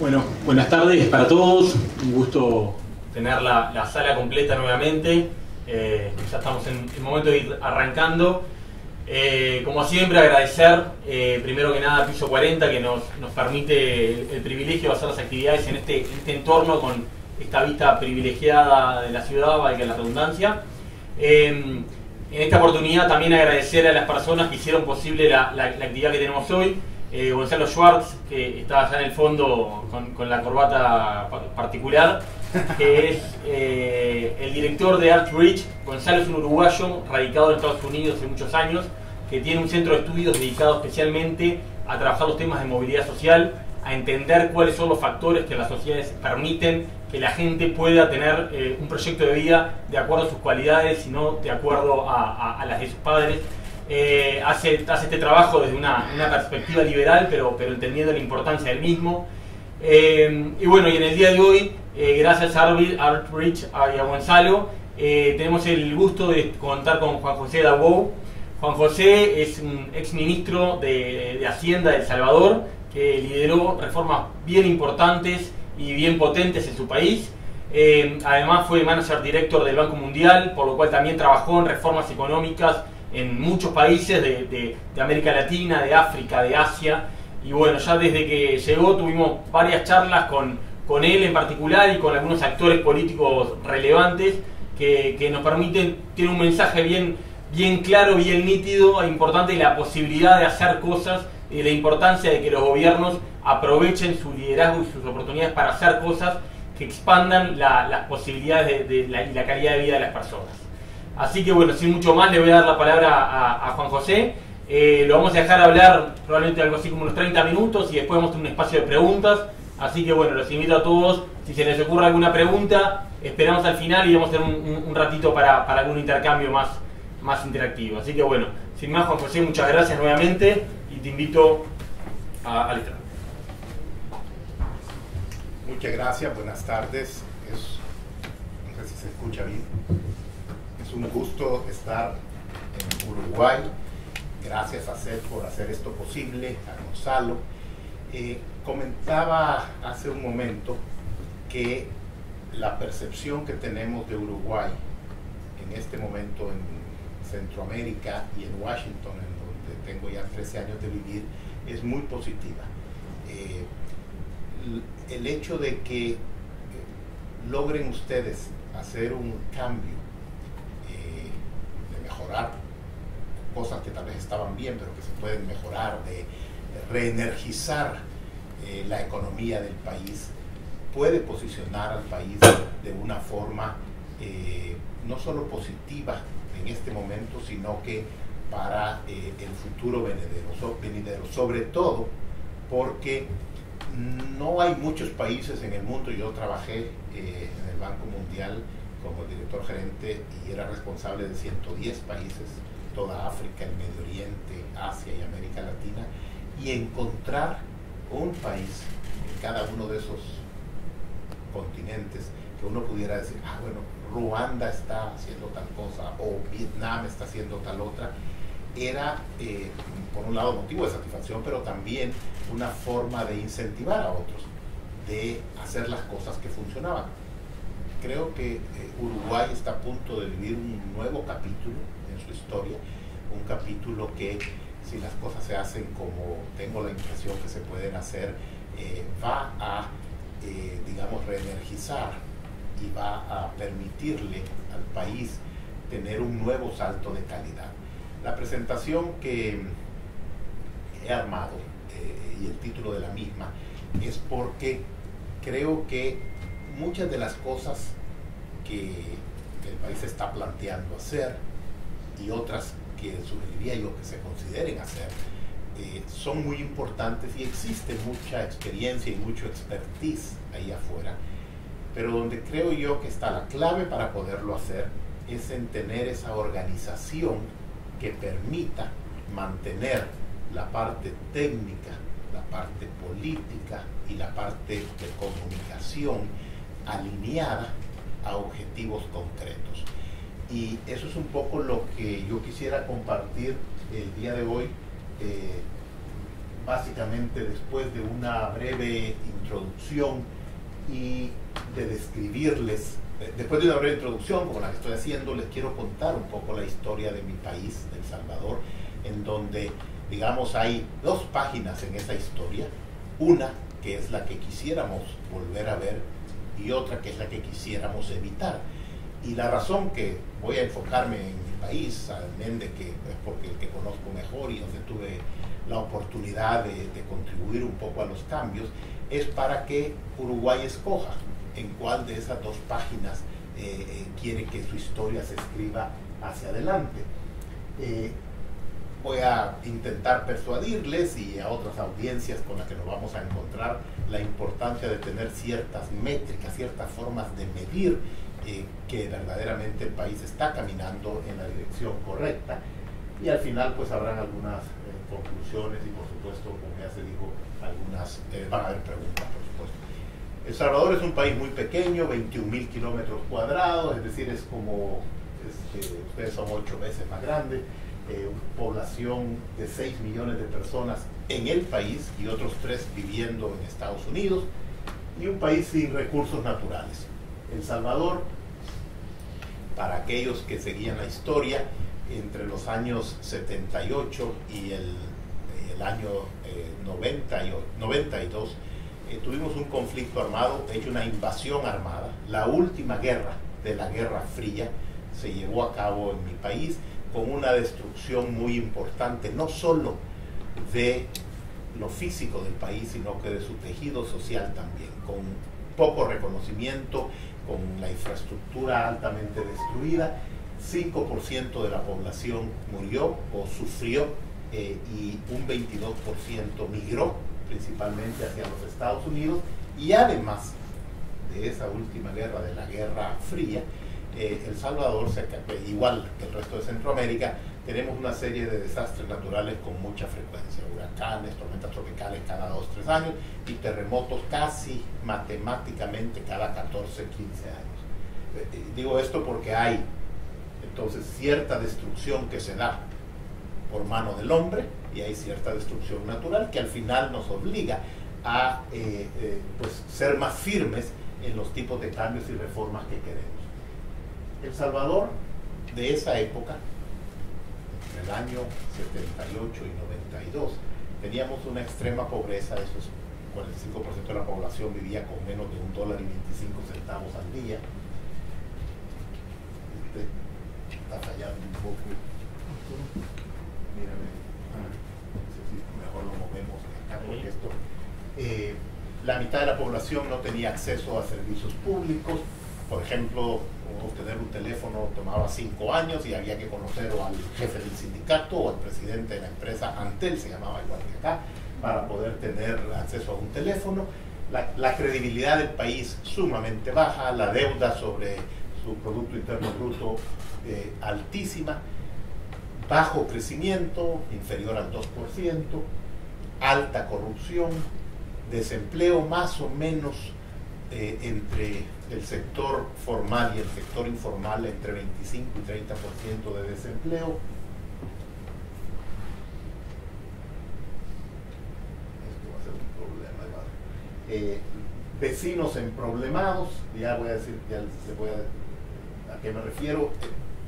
Bueno, buenas tardes para todos. Un gusto tener la sala completa nuevamente. Ya estamos en el momento de ir arrancando. Como siempre, agradecer primero que nada a Piso 40 que nos permite el privilegio de hacer las actividades en este entorno con esta vista privilegiada de la ciudad, valga la redundancia. En esta oportunidad también agradecer a las personas que hicieron posible la actividad que tenemos hoy. Gonzalo Schwartz, que está allá en el fondo con la corbata particular, que es el director de ArtReach. Gonzalo es un uruguayo radicado en Estados Unidos hace muchos años, que tiene un centro de estudios dedicado especialmente a trabajar los temas de movilidad social, a entender cuáles son los factores que las sociedades permiten que la gente pueda tener un proyecto de vida de acuerdo a sus cualidades y no de acuerdo a las de sus padres. Hace este trabajo desde una perspectiva liberal, pero entendiendo la importancia del mismo. Y bueno, y en el día de hoy, gracias a ArtReach y a Gonzalo, tenemos el gusto de contar con Juan José Dabow. Juan José es un ex ministro de Hacienda de El Salvador, que lideró reformas bien importantes y bien potentes en su país. Además fue manager director del Banco Mundial, por lo cual también trabajó en reformas económicas en muchos países de América Latina, de África, de Asia. Y bueno, ya desde que llegó tuvimos varias charlas con él en particular y con algunos actores políticos relevantes que nos permiten, tiene un mensaje bien claro, bien nítido e importante de la posibilidad de hacer cosas y de la importancia de que los gobiernos aprovechen su liderazgo y sus oportunidades para hacer cosas que expandan las posibilidades y la calidad de vida de las personas. Así que bueno, sin mucho más le voy a dar la palabra a Juan José. Lo vamos a dejar hablar probablemente algo así como unos 30 minutos y después vamos a tener un espacio de preguntas. Así que bueno, los invito a todos, si se les ocurre alguna pregunta, esperamos al final y vamos a tener un ratito para algún intercambio más interactivo. Así que bueno, sin más, Juan José, muchas gracias nuevamente y te invito al estrado. Muchas gracias, buenas tardes. No sé si se escucha bien. Es un gusto estar en Uruguay. Gracias a Seth por hacer esto posible, a Gonzalo. Comentaba hace un momento que la percepción que tenemos de Uruguay en este momento en Centroamérica y en Washington, en donde tengo ya 13 años de vivir, es muy positiva. El hecho de que logren ustedes hacer un cambio, de mejorar cosas que tal vez estaban bien, pero que se pueden mejorar, de reenergizar la economía del país, puede posicionar al país de una forma no solo positiva en este momento, sino que para el futuro venidero, sobre todo porque no hay muchos países en el mundo. Yo trabajé en el Banco Mundial como director gerente y era responsable de 110 países, toda África, el Medio Oriente, Asia y América Latina, y encontrar un país en cada uno de esos continentes que uno pudiera decir, bueno, Ruanda está haciendo tal cosa o Vietnam está haciendo tal otra, era por un lado motivo de satisfacción, pero también una forma de incentivar a otros, de hacer las cosas que funcionaban. Creo que Uruguay está a punto de vivir un nuevo capítulo en su historia, un capítulo que, si las cosas se hacen como tengo la impresión que se pueden hacer, va a, digamos, reenergizar y va a permitirle al país tener un nuevo salto de calidad. La presentación que he armado y el título de la misma es porque creo que muchas de las cosas que el país está planteando hacer y otras que sugeriría yo que se consideren hacer son muy importantes y existe mucha experiencia y mucho expertise ahí afuera, pero donde creo yo que está la clave para poderlo hacer es en tener esa organización que permita mantener la parte técnica, la parte política y la parte de comunicación alineada a objetivos concretos. Y eso es un poco lo que yo quisiera compartir el día de hoy básicamente después de una breve introducción y de describirles, después de una breve introducción como la que estoy haciendo, les quiero contar un poco la historia de mi país, de El Salvador, en donde, digamos, hay dos páginas en esa historia, una que es la que quisiéramos volver a ver y otra que es la que quisiéramos evitar. Y la razón que voy a enfocarme en mi país, además de que es porque el que conozco mejor y donde tuve la oportunidad de contribuir un poco a los cambios, es para que Uruguay escoja en cuál de esas dos páginas quiere que su historia se escriba hacia adelante. Voy a intentar persuadirles y a otras audiencias con las que nos vamos a encontrar la importancia de tener ciertas métricas, ciertas formas de medir que verdaderamente el país está caminando en la dirección correcta. Y al final pues habrán algunas conclusiones y por supuesto, como ya se dijo, van a haber preguntas, por supuesto. El Salvador es un país muy pequeño, 21.000 kilómetros cuadrados, es decir, es como, ustedes son 8 veces más grande, población de 6 millones de personas en el país y otros 3 viviendo en Estados Unidos, y un país sin recursos naturales. El Salvador, para aquellos que seguían la historia, entre los años 78 y el año 92, tuvimos un conflicto armado, hecho una invasión armada. La última guerra de la Guerra Fría se llevó a cabo en mi país con una destrucción muy importante, no solo de lo físico del país, sino que de su tejido social también, con poco reconocimiento, con la infraestructura altamente destruida. 5% de la población murió o sufrió y un 22% migró principalmente hacia los Estados Unidos. Y además de esa última guerra, de la Guerra Fría, El Salvador, igual que el resto de Centroamérica, tenemos una serie de desastres naturales con mucha frecuencia: huracanes, tormentas tropicales cada 2 o 3 años y terremotos casi matemáticamente cada 14 o 15 años. Digo esto porque hay entonces cierta destrucción que se da por mano del hombre y hay cierta destrucción natural que al final nos obliga a pues ser más firmes en los tipos de cambios y reformas que queremos. El Salvador de esa época, en el año 78 y 92, teníamos una extrema pobreza. Esos 45% de la población vivía con menos de $1.25 al día. Está fallando un poco. Mírame, no sé si mejor lo movemos acá, porque esto, la mitad de la población no tenía acceso a servicios públicos. Por ejemplo, obtener un teléfono tomaba 5 años y había que conocer o al jefe del sindicato o al presidente de la empresa Antel, se llamaba igual que acá, para poder tener acceso a un teléfono. La credibilidad del país sumamente baja, la deuda sobre su Producto Interno Bruto altísima, bajo crecimiento, inferior al 2%, alta corrupción, desempleo más o menos entre el sector formal y el sector informal, entre 25 y 30% de desempleo. Esto va a ser un problema, vecinos emproblemados, ya voy a decir, ya les voy a qué me refiero.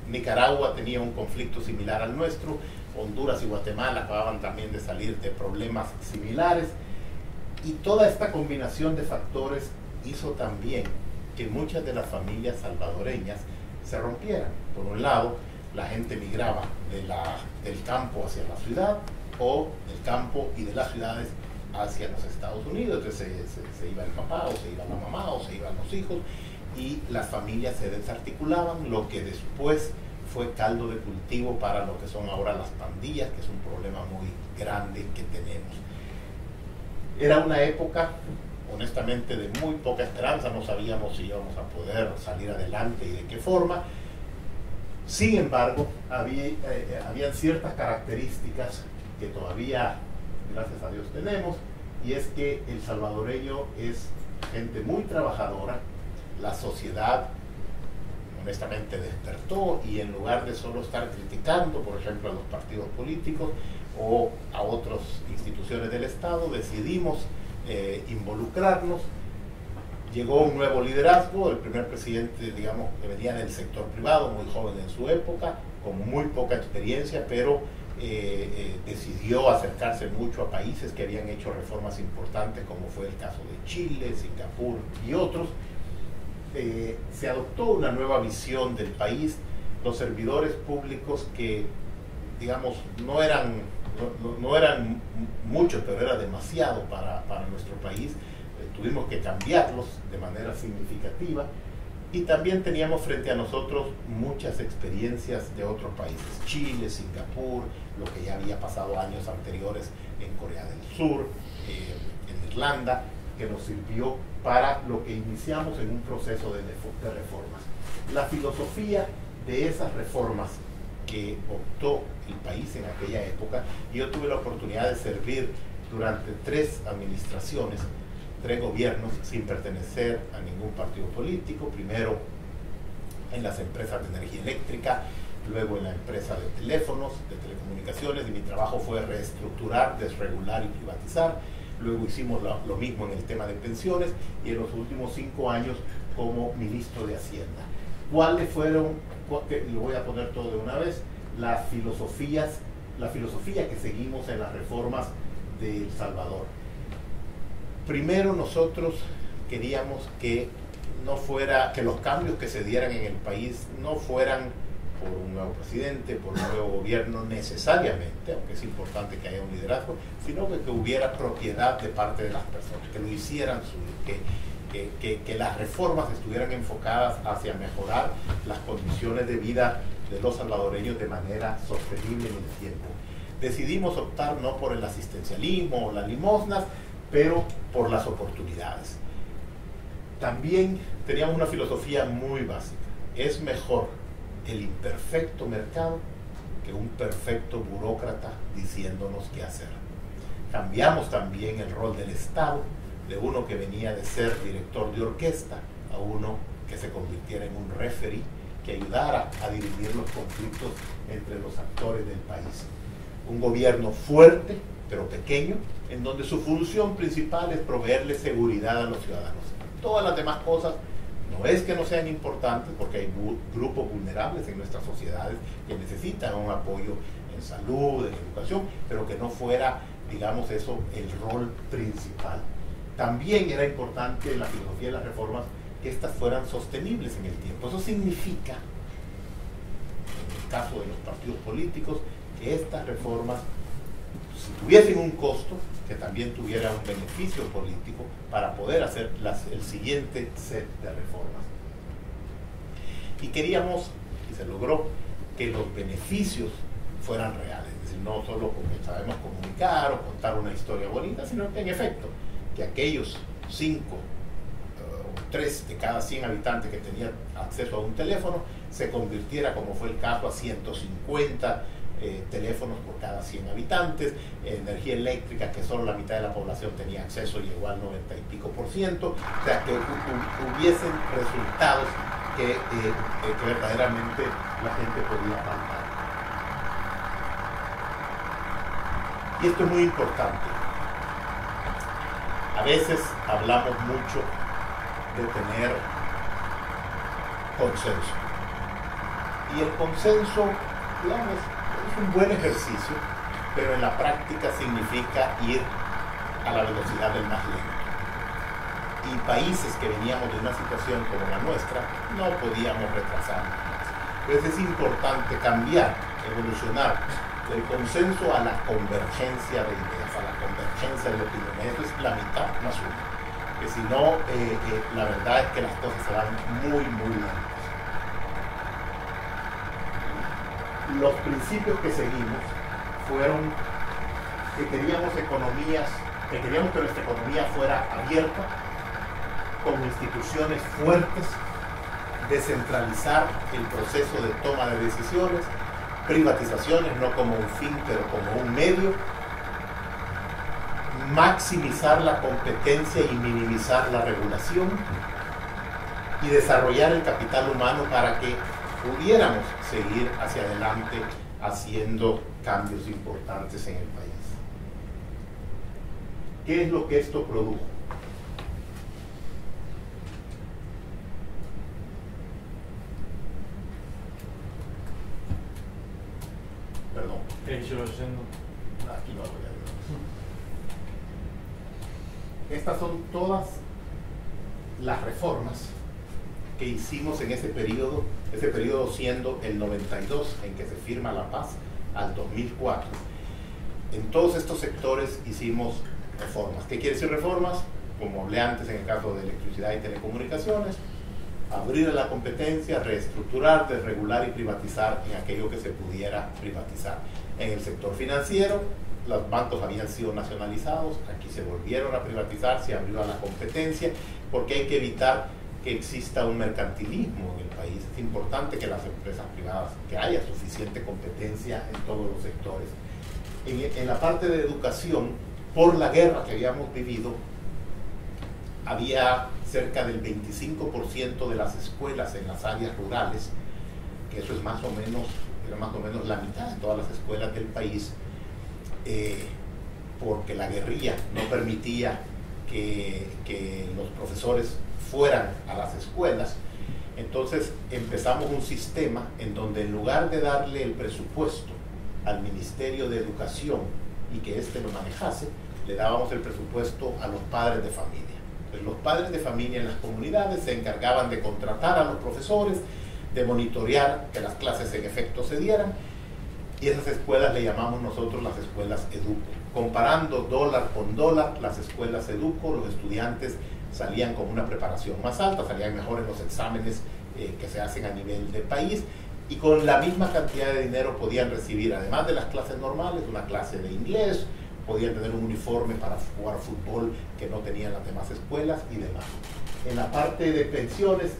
Nicaragua tenía un conflicto similar al nuestro, Honduras y Guatemala acababan también de salir de problemas similares, y toda esta combinación de factores hizo también que muchas de las familias salvadoreñas se rompieran. Por un lado, la gente migraba del campo hacia la ciudad, o del campo y de las ciudades hacia los Estados Unidos. Entonces se iba el papá, o se iba la mamá, o se iban los hijos, y las familias se desarticulaban, lo que después fue caldo de cultivo para lo que son ahora las pandillas, que es un problema muy grande que tenemos. Era una época, honestamente, de muy poca esperanza. No sabíamos si íbamos a poder salir adelante y de qué forma. Sin embargo, habían ciertas características que todavía, gracias a Dios, tenemos, y es que el salvadoreño es gente muy trabajadora. La sociedad, honestamente despertó, y en lugar de solo estar criticando, por ejemplo, a los partidos políticos o a otras instituciones del Estado, decidimos involucrarnos. Llegó un nuevo liderazgo, el primer presidente, digamos, que venía del sector privado, muy joven en su época, con muy poca experiencia, pero decidió acercarse mucho a países que habían hecho reformas importantes, como fue el caso de Chile, Singapur y otros. Se adoptó una nueva visión del país. Los servidores públicos, que digamos no eran muchos, pero era demasiado para nuestro país, tuvimos que cambiarlos de manera significativa. Y también teníamos frente a nosotros muchas experiencias de otros países, Chile, Singapur, lo que ya había pasado años anteriores en Corea del Sur, en Irlanda, que nos sirvió para lo que iniciamos en un proceso de reformas. La filosofía de esas reformas que optó el país en aquella época, y yo tuve la oportunidad de servir durante 3 administraciones, 3 gobiernos, sin pertenecer a ningún partido político, primero en las empresas de energía eléctrica, luego en la empresa de teléfonos, de telecomunicaciones, y mi trabajo fue reestructurar, desregular y privatizar. Luego hicimos lo mismo en el tema de pensiones, y en los últimos 5 años como ministro de Hacienda. ¿Cuáles fueron, lo voy a poner todo de una vez, la filosofía que seguimos en las reformas de El Salvador? Primero, nosotros queríamos que los cambios que se dieran en el país no fueran por un nuevo presidente, por un nuevo gobierno necesariamente, aunque es importante que haya un liderazgo, sino que hubiera propiedad de parte de las personas, que lo hicieran que las reformas estuvieran enfocadas hacia mejorar las condiciones de vida de los salvadoreños de manera sostenible en el tiempo. Decidimos optar no por el asistencialismo o las limosnas, pero por las oportunidades. También teníamos una filosofía muy básica: es mejor el imperfecto mercado que un perfecto burócrata diciéndonos qué hacer. Cambiamos también el rol del Estado, de uno que venía de ser director de orquesta a uno que se convirtiera en un referee que ayudara a dirimir los conflictos entre los actores del país. Un gobierno fuerte, pero pequeño, en donde su función principal es proveerle seguridad a los ciudadanos. Todas las demás cosas no es que no sean importantes, porque hay grupos vulnerables en nuestras sociedades que necesitan un apoyo en salud, en educación, pero que no fuera, digamos, eso el rol principal. También era importante en la filosofía de las reformas que éstas fueran sostenibles en el tiempo. Eso significa, en el caso de los partidos políticos, que estas reformas, si tuviesen un costo, que también tuviera un beneficio político para poder hacer el siguiente set de reformas. Y queríamos, y se logró, que los beneficios fueran reales, es decir, no solo como sabemos comunicar o contar una historia bonita, sino que en efecto, que aquellos 5 o 3 de cada 100 habitantes que tenían acceso a un teléfono se convirtiera, como fue el caso, a 150 teléfonos por cada 100 habitantes, energía eléctrica, que solo la mitad de la población tenía acceso, llegó al 90 y pico %, o sea, que hubiesen resultados que verdaderamente la gente podía palpar. Y esto es muy importante. A veces hablamos mucho de tener consenso. Y el consenso, digamos, es un buen ejercicio, pero en la práctica significa ir a la velocidad del más lento. Y países que veníamos de una situación como la nuestra, no podíamos retrasarnos más. Entonces es importante cambiar, evolucionar del consenso a la convergencia de ideas, a la convergencia de opiniones. Esto es la mitad más uno. Que si no, la verdad es que las cosas se van muy, muy lentas. Los principios que seguimos fueron que queríamos que nuestra economía fuera abierta, con instituciones fuertes, descentralizar el proceso de toma de decisiones, privatizaciones no como un fin, pero como un medio, maximizar la competencia y minimizar la regulación, y desarrollar el capital humano para que pudiéramos seguir hacia adelante haciendo cambios importantes en el país. ¿Qué es lo que esto produjo? Perdón. Aquí no voy a ver. Estas son todas las reformas que hicimos en ese periodo siendo el 92 en que se firma la paz al 2004. En todos estos sectores hicimos reformas. ¿Qué quiere decir reformas? Como hablé antes en el caso de electricidad y telecomunicaciones, abrir la competencia, reestructurar, desregular y privatizar en aquello que se pudiera privatizar. En el sector financiero, los bancos habían sido nacionalizados, aquí se volvieron a privatizar, se abrió a la competencia, porque hay que evitar que exista un mercantilismo en el país. Es importante que las empresas privadas, que haya suficiente competencia en todos los sectores. En la parte de educación, por la guerra que habíamos vivido, había cerca del 25% de las escuelas en las áreas rurales, que eso es era más o menos la mitad de todas las escuelas del país, porque la guerrilla no permitía que los profesores fueran a las escuelas. Entonces empezamos un sistema en donde, en lugar de darle el presupuesto al Ministerio de Educación y que éste lo manejase, le dábamos el presupuesto a los padres de familia. Entonces, los padres de familia en las comunidades se encargaban de contratar a los profesores, de monitorear que las clases en efecto se dieran, y esas escuelas le llamamos nosotros las escuelas Educo. Comparando dólar con dólar, las escuelas Educo, los estudiantes salían con una preparación más alta, salían mejor en los exámenes que se hacen a nivel de país, y con la misma cantidad de dinero podían recibir, además de las clases normales, una clase de inglés, podían tener un uniforme para jugar fútbol que no tenían las demás escuelas y demás. En la parte de pensiones,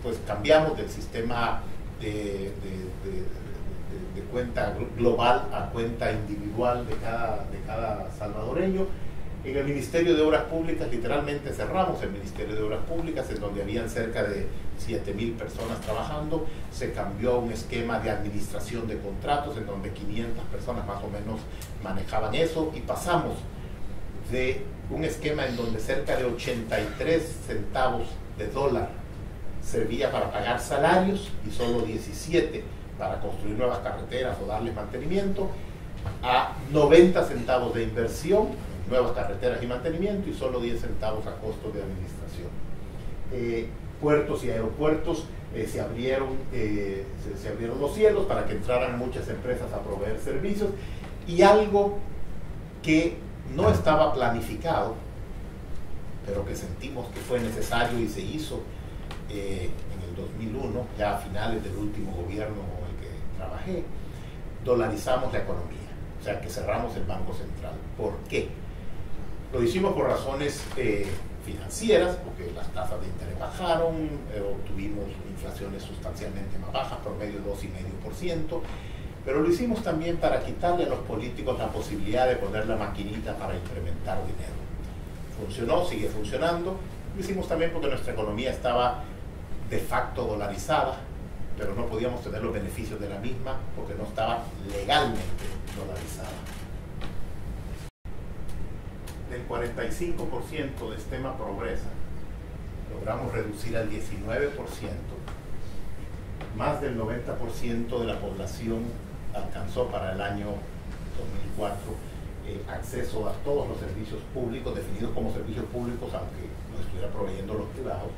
pues cambiamos del sistema de cuenta global a cuenta individual de cada salvadoreño. En el Ministerio de Obras Públicas, literalmente cerramos el Ministerio de Obras Públicas, en donde habían cerca de 7,000 personas trabajando. Se cambió a un esquema de administración de contratos, en donde 500 personas más o menos manejaban eso, y pasamos de un esquema en donde cerca de 83 centavos de dólar servía para pagar salarios y solo 17 para construir nuevas carreteras o darles mantenimiento, a 90 centavos de inversión, nuevas carreteras y mantenimiento, y solo 10 centavos a costos de administración. Puertos y aeropuertos, se abrieron los cielos para que entraran muchas empresas a proveer servicios, y algo que no estaba planificado, pero que sentimos que fue necesario y se hizo en el 2001, ya a finales del último gobierno en el que trabajé, dolarizamos la economía, o sea que cerramos el Banco Central. ¿Por qué? Lo hicimos por razones financieras, porque las tasas de interés bajaron, obtuvimos inflaciones sustancialmente más bajas, promedio 2,5%, pero lo hicimos también para quitarle a los políticos la posibilidad de poner la maquinita para incrementar dinero. Funcionó, sigue funcionando. Lo hicimos también porque nuestra economía estaba de facto dolarizada, pero no podíamos tener los beneficios de la misma porque no estaba legalmente dolarizada. Del 45% de extrema pobreza logramos reducir al 19%. Más del 90% de la población alcanzó para el año 2004 acceso a todos los servicios públicos, definidos como servicios públicos, aunque lo estuviera proveyendo los privados.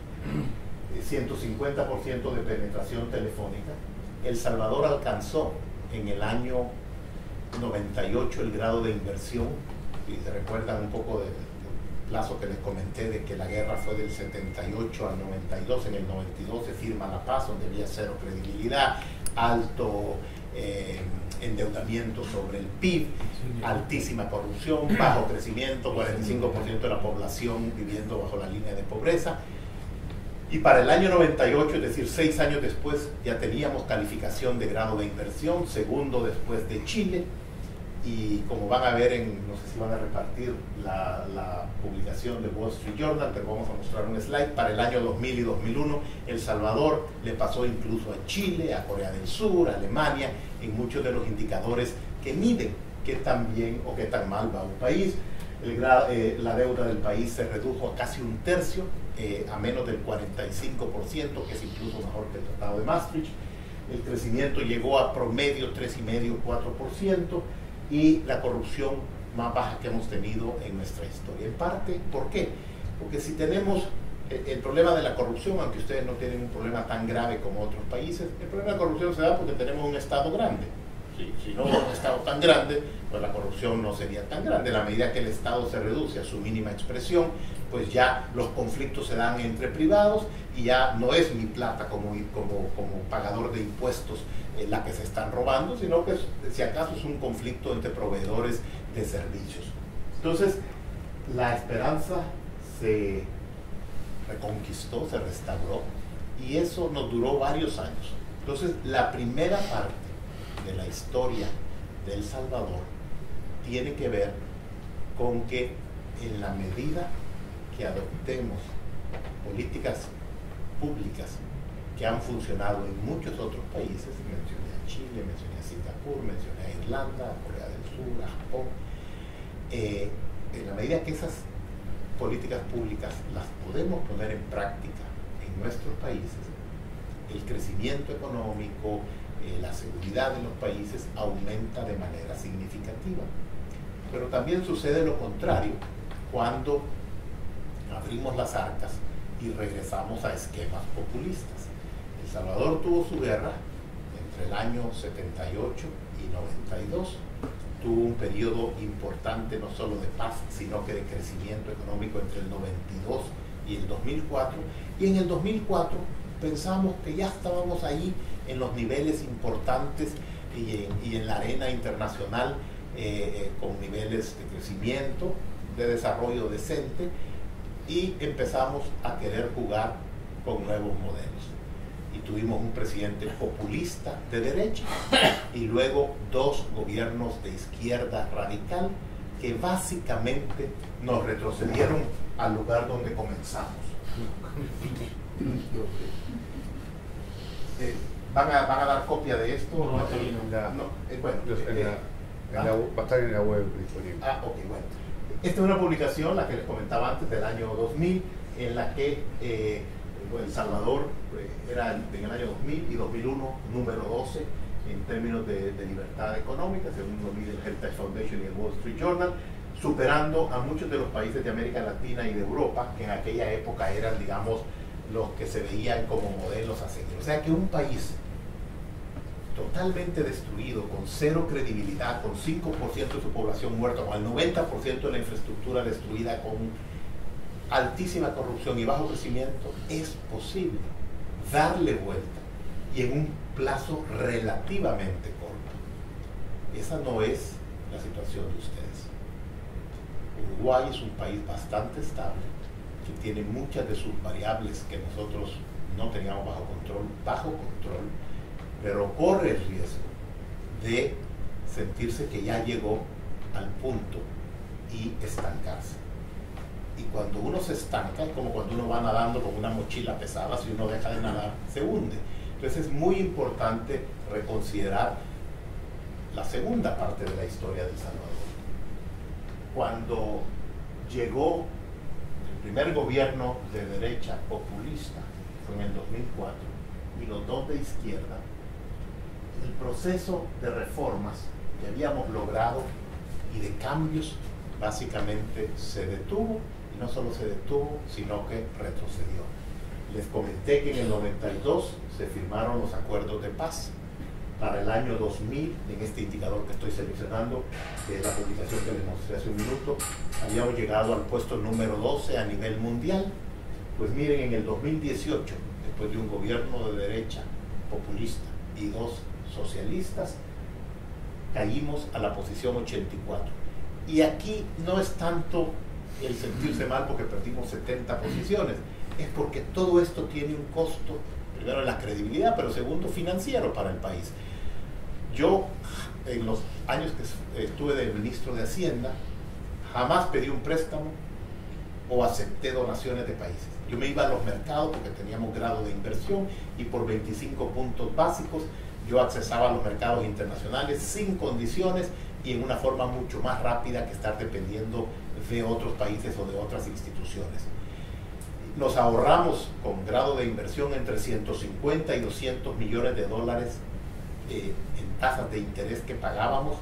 150% de penetración telefónica. El Salvador alcanzó en el año 98 el grado de inversión, y se recuerdan un poco del plazo que les comenté de que la guerra fue del 78 al 92, en el 92 se firma la paz, donde había cero credibilidad, alto endeudamiento sobre el PIB, altísima corrupción, bajo crecimiento, 45% de la población viviendo bajo la línea de pobreza. Y para el año 98, es decir, 6 años después, ya teníamos calificación de grado de inversión, segundo después de Chile, y como van a ver, no sé si van a repartir la publicación de Wall Street Journal, pero vamos a mostrar un slide. Para el año 2000 y 2001, El Salvador le pasó incluso a Chile, a Corea del Sur, a Alemania, en muchos de los indicadores que miden qué tan bien o qué tan mal va un país. La deuda del país se redujo a casi un tercio, a menos del 45%, que es incluso mejor que el Tratado de Maastricht. El crecimiento llegó a promedio 3,5-4%, y la corrupción más baja que hemos tenido en nuestra historia. En parte, ¿por qué? Porque si tenemos el problema de la corrupción, aunque ustedes no tienen un problema tan grave como otros países, el problema de la corrupción se da porque tenemos un Estado grande. Si no hubiera un Estado tan grande, pues la corrupción no sería tan grande. A la medida que el Estado se reduce a su mínima expresión, pues ya los conflictos se dan entre privados y ya no es mi plata como pagador de impuestos la que se están robando, sino que si acaso es un conflicto entre proveedores de servicios. Entonces, la esperanza se reconquistó, se restauró, y eso nos duró varios años. Entonces, la primera parte de la historia de El Salvador tiene que ver con que en la medida que adoptemos políticas públicas que han funcionado en muchos otros países, mencioné a Chile, mencioné a Singapur, mencioné a Irlanda, a Corea del Sur, a Japón, en la medida que esas políticas públicas las podemos poner en práctica en nuestros países, el crecimiento económico, la seguridad de los países aumenta de manera significativa. Pero también sucede lo contrario cuando abrimos las arcas y regresamos a esquemas populistas. El Salvador tuvo su guerra entre el año 78 y 92. Tuvo un periodo importante no solo de paz, sino que de crecimiento económico entre el 92 y el 2004. Y en el 2004 pensamos que ya estábamos ahí en los niveles importantes y en la arena internacional, con niveles de crecimiento, de desarrollo decente, y empezamos a querer jugar con nuevos modelos. Y tuvimos un presidente populista de derecha y luego dos gobiernos de izquierda radical que básicamente nos retrocedieron al lugar donde comenzamos. ¿Van a dar copia de esto? No, bueno, va a estar en la web disponible. Ok, bueno. Esta es una publicación, la que les comentaba antes, del año 2000, en la que El Salvador era en el año 2000 y 2001 número 12 en términos de libertad económica, según lo mide el Heritage Foundation y el Wall Street Journal, superando a muchos de los países de América Latina y de Europa, que en aquella época eran, digamos, los que se veían como modelos a seguir. O sea que un país totalmente destruido, con cero credibilidad, con 5% de su población muerta, con el 90% de la infraestructura destruida, con altísima corrupción y bajo crecimiento, es posible darle vuelta, y en un plazo relativamente corto. Esa no es la situación de ustedes. Uruguay es un país bastante estable, que tiene muchas de sus variables que nosotros no teníamos bajo control, pero corre el riesgo de sentirse que ya llegó al punto y estancarse. Y cuando uno se estanca, es como cuando uno va nadando con una mochila pesada, si uno deja de nadar, se hunde. Entonces es muy importante reconsiderar la segunda parte de la historia de El Salvador. Cuando llegó el primer gobierno de derecha populista, fue en el 2004, y los dos de izquierda, el proceso de reformas que habíamos logrado y de cambios básicamente se detuvo, y no solo se detuvo, sino que retrocedió. Les comenté que en el 92 se firmaron los acuerdos de paz. Para el año 2000, en este indicador que estoy seleccionando, que es la publicación que les mostré hace un minuto, habíamos llegado al puesto número 12 a nivel mundial. Pues miren, en el 2018, después de un gobierno de derecha populista y dos socialistas, caímos a la posición 84. Y aquí no es tanto el sentirse mal porque perdimos 70 posiciones, es porque todo esto tiene un costo, primero en la credibilidad, pero segundo financiero para el país. Yo en los años que estuve de ministro de Hacienda, jamás pedí un préstamo o acepté donaciones de países. Yo me iba a los mercados porque teníamos grado de inversión y por 25 puntos básicos yo accesaba a los mercados internacionales sin condiciones y en una forma mucho más rápida que estar dependiendo de otros países o de otras instituciones. Nos ahorramos con grado de inversión entre 150 y 200 millones de dólares en tasas de interés que pagábamos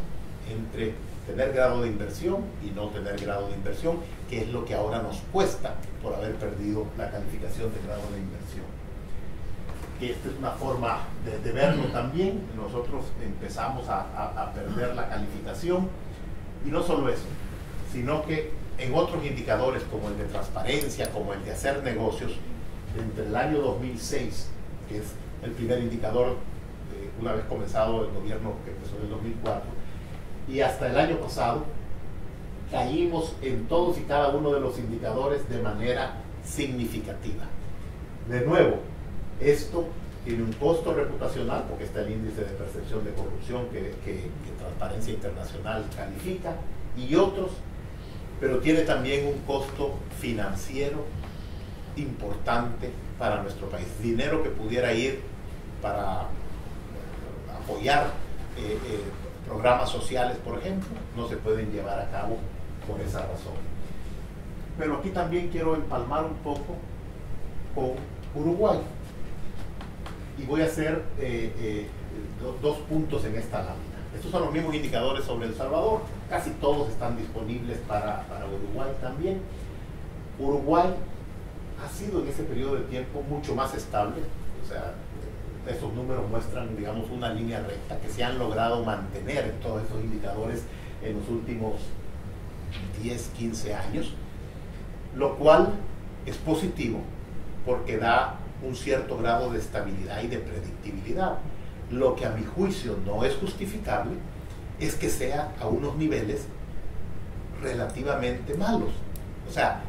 entre tener grado de inversión y no tener grado de inversión, que es lo que ahora nos cuesta por haber perdido la calificación de grado de inversión. Que esta es una forma de verlo también. Nosotros empezamos a perder la calificación, y no solo eso, sino que en otros indicadores como el de transparencia, como el de hacer negocios, entre el año 2006, que es el primer indicador una vez comenzado el gobierno que empezó en el 2004, y hasta el año pasado, caímos en todos y cada uno de los indicadores de manera significativa. De nuevo, esto tiene un costo reputacional, porque está el índice de percepción de corrupción que Transparencia Internacional califica, y otros, pero tiene también un costo financiero importante para nuestro país. Dinero que pudiera ir para apoyar programas sociales, por ejemplo, no se pueden llevar a cabo por esa razón. Pero aquí también quiero empalmar un poco con Uruguay. Y voy a hacer dos puntos en esta lámina. Estos son los mismos indicadores sobre El Salvador, casi todos están disponibles para Uruguay también. Uruguay ha sido en ese periodo de tiempo mucho más estable, o sea, esos números muestran, digamos, una línea recta que se han logrado mantener en todos esos indicadores en los últimos 10, 15 años, lo cual es positivo porque da un cierto grado de estabilidad y de predictibilidad. Lo que a mi juicio no es justificable es que sea a unos niveles relativamente malos. O sea,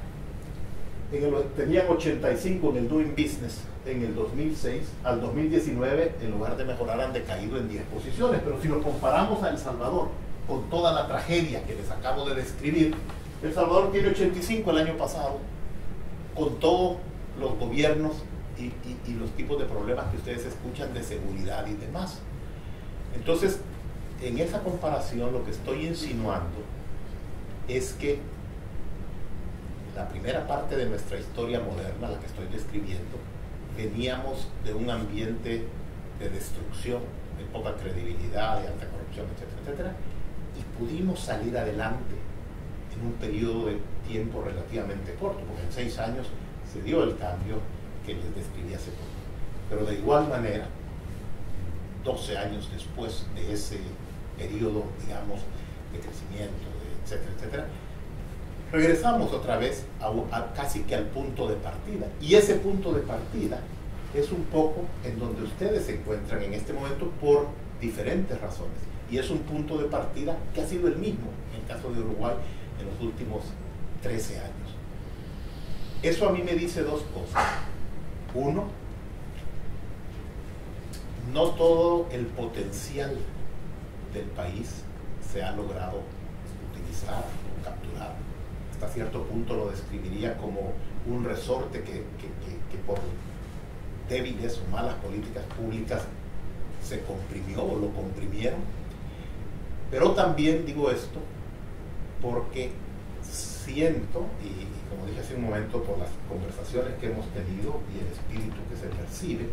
tenían 85 en el Doing Business en el 2006, al 2019 en lugar de mejorar han decaído en 10 posiciones, pero si lo comparamos a El Salvador con toda la tragedia que les acabo de describir, El Salvador tiene 85 el año pasado, con todos los gobiernos y los tipos de problemas que ustedes escuchan de seguridad y demás. Entonces, en esa comparación lo que estoy insinuando es que la primera parte de nuestra historia moderna, la que estoy describiendo, veníamos de un ambiente de destrucción, de poca credibilidad, de alta corrupción, etcétera, etcétera, y pudimos salir adelante en un periodo de tiempo relativamente corto, porque en 6 años se dio el cambio que les describí hace poco. Pero de igual manera, 12 años después de ese periodo, digamos, de crecimiento, etcétera, etcétera, regresamos otra vez a casi que al punto de partida. Y ese punto de partida es un poco en donde ustedes se encuentran en este momento por diferentes razones. Y es un punto de partida que ha sido el mismo en el caso de Uruguay en los últimos 13 años. Eso a mí me dice dos cosas. Uno, no todo el potencial del país se ha logrado utilizar o capturar. Hasta cierto punto lo describiría como un resorte que por débiles o malas políticas públicas se comprimió o lo comprimieron. Pero también digo esto porque siento, y como dije hace un momento por las conversaciones que hemos tenido y el espíritu que se percibe,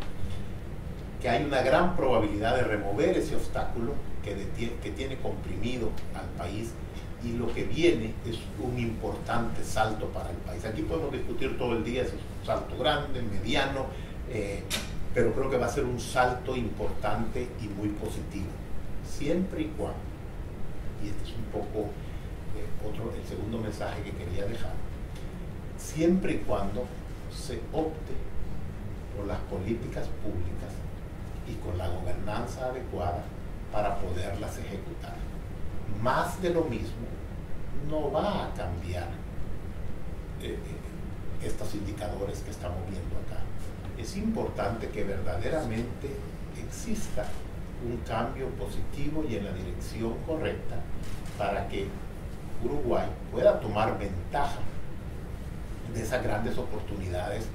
que hay una gran probabilidad de remover ese obstáculo que tiene comprimido al país, y lo que viene es un importante salto para el país. Aquí podemos discutir todo el día si es un salto grande, mediano, pero creo que va a ser un salto importante y muy positivo, siempre y cuando, y este es un poco el segundo mensaje que quería dejar, siempre y cuando se opte por las políticas públicas y con la gobernanza adecuada para poderlas ejecutar. Más de lo mismo no va a cambiar estos indicadores que estamos viendo acá. Es importante que verdaderamente exista un cambio positivo y en la dirección correcta para que Uruguay pueda tomar ventaja de esas grandes oportunidades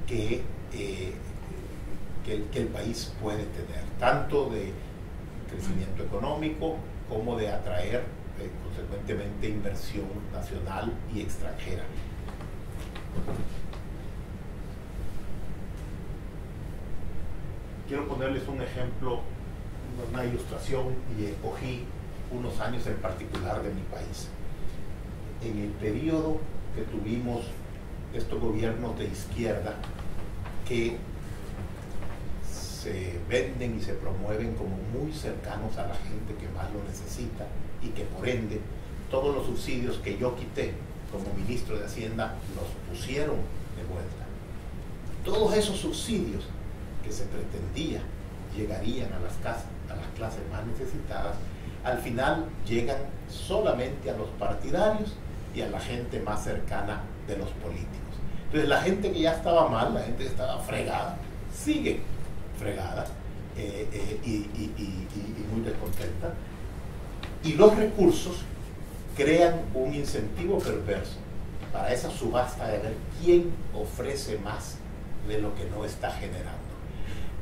que el país puede tener, tanto de crecimiento económico como de atraer consecuentemente inversión nacional y extranjera. Quiero ponerles un ejemplo, una ilustración, y escogí unos años en particular de mi país. En el periodo que tuvimos estos gobiernos de izquierda que se venden y se promueven como muy cercanos a la gente que más lo necesita y que por ende todos los subsidios que yo quité como ministro de Hacienda los pusieron de vuelta. Todos esos subsidios que se pretendía llegarían a las clases más necesitadas, al final llegan solamente a los partidarios y a la gente más cercana de los políticos. Entonces la gente que ya estaba mal, la gente que estaba fregada, sigue fregada y muy descontenta, y los recursos crean un incentivo perverso para esa subasta de ver quién ofrece más de lo que no está generando.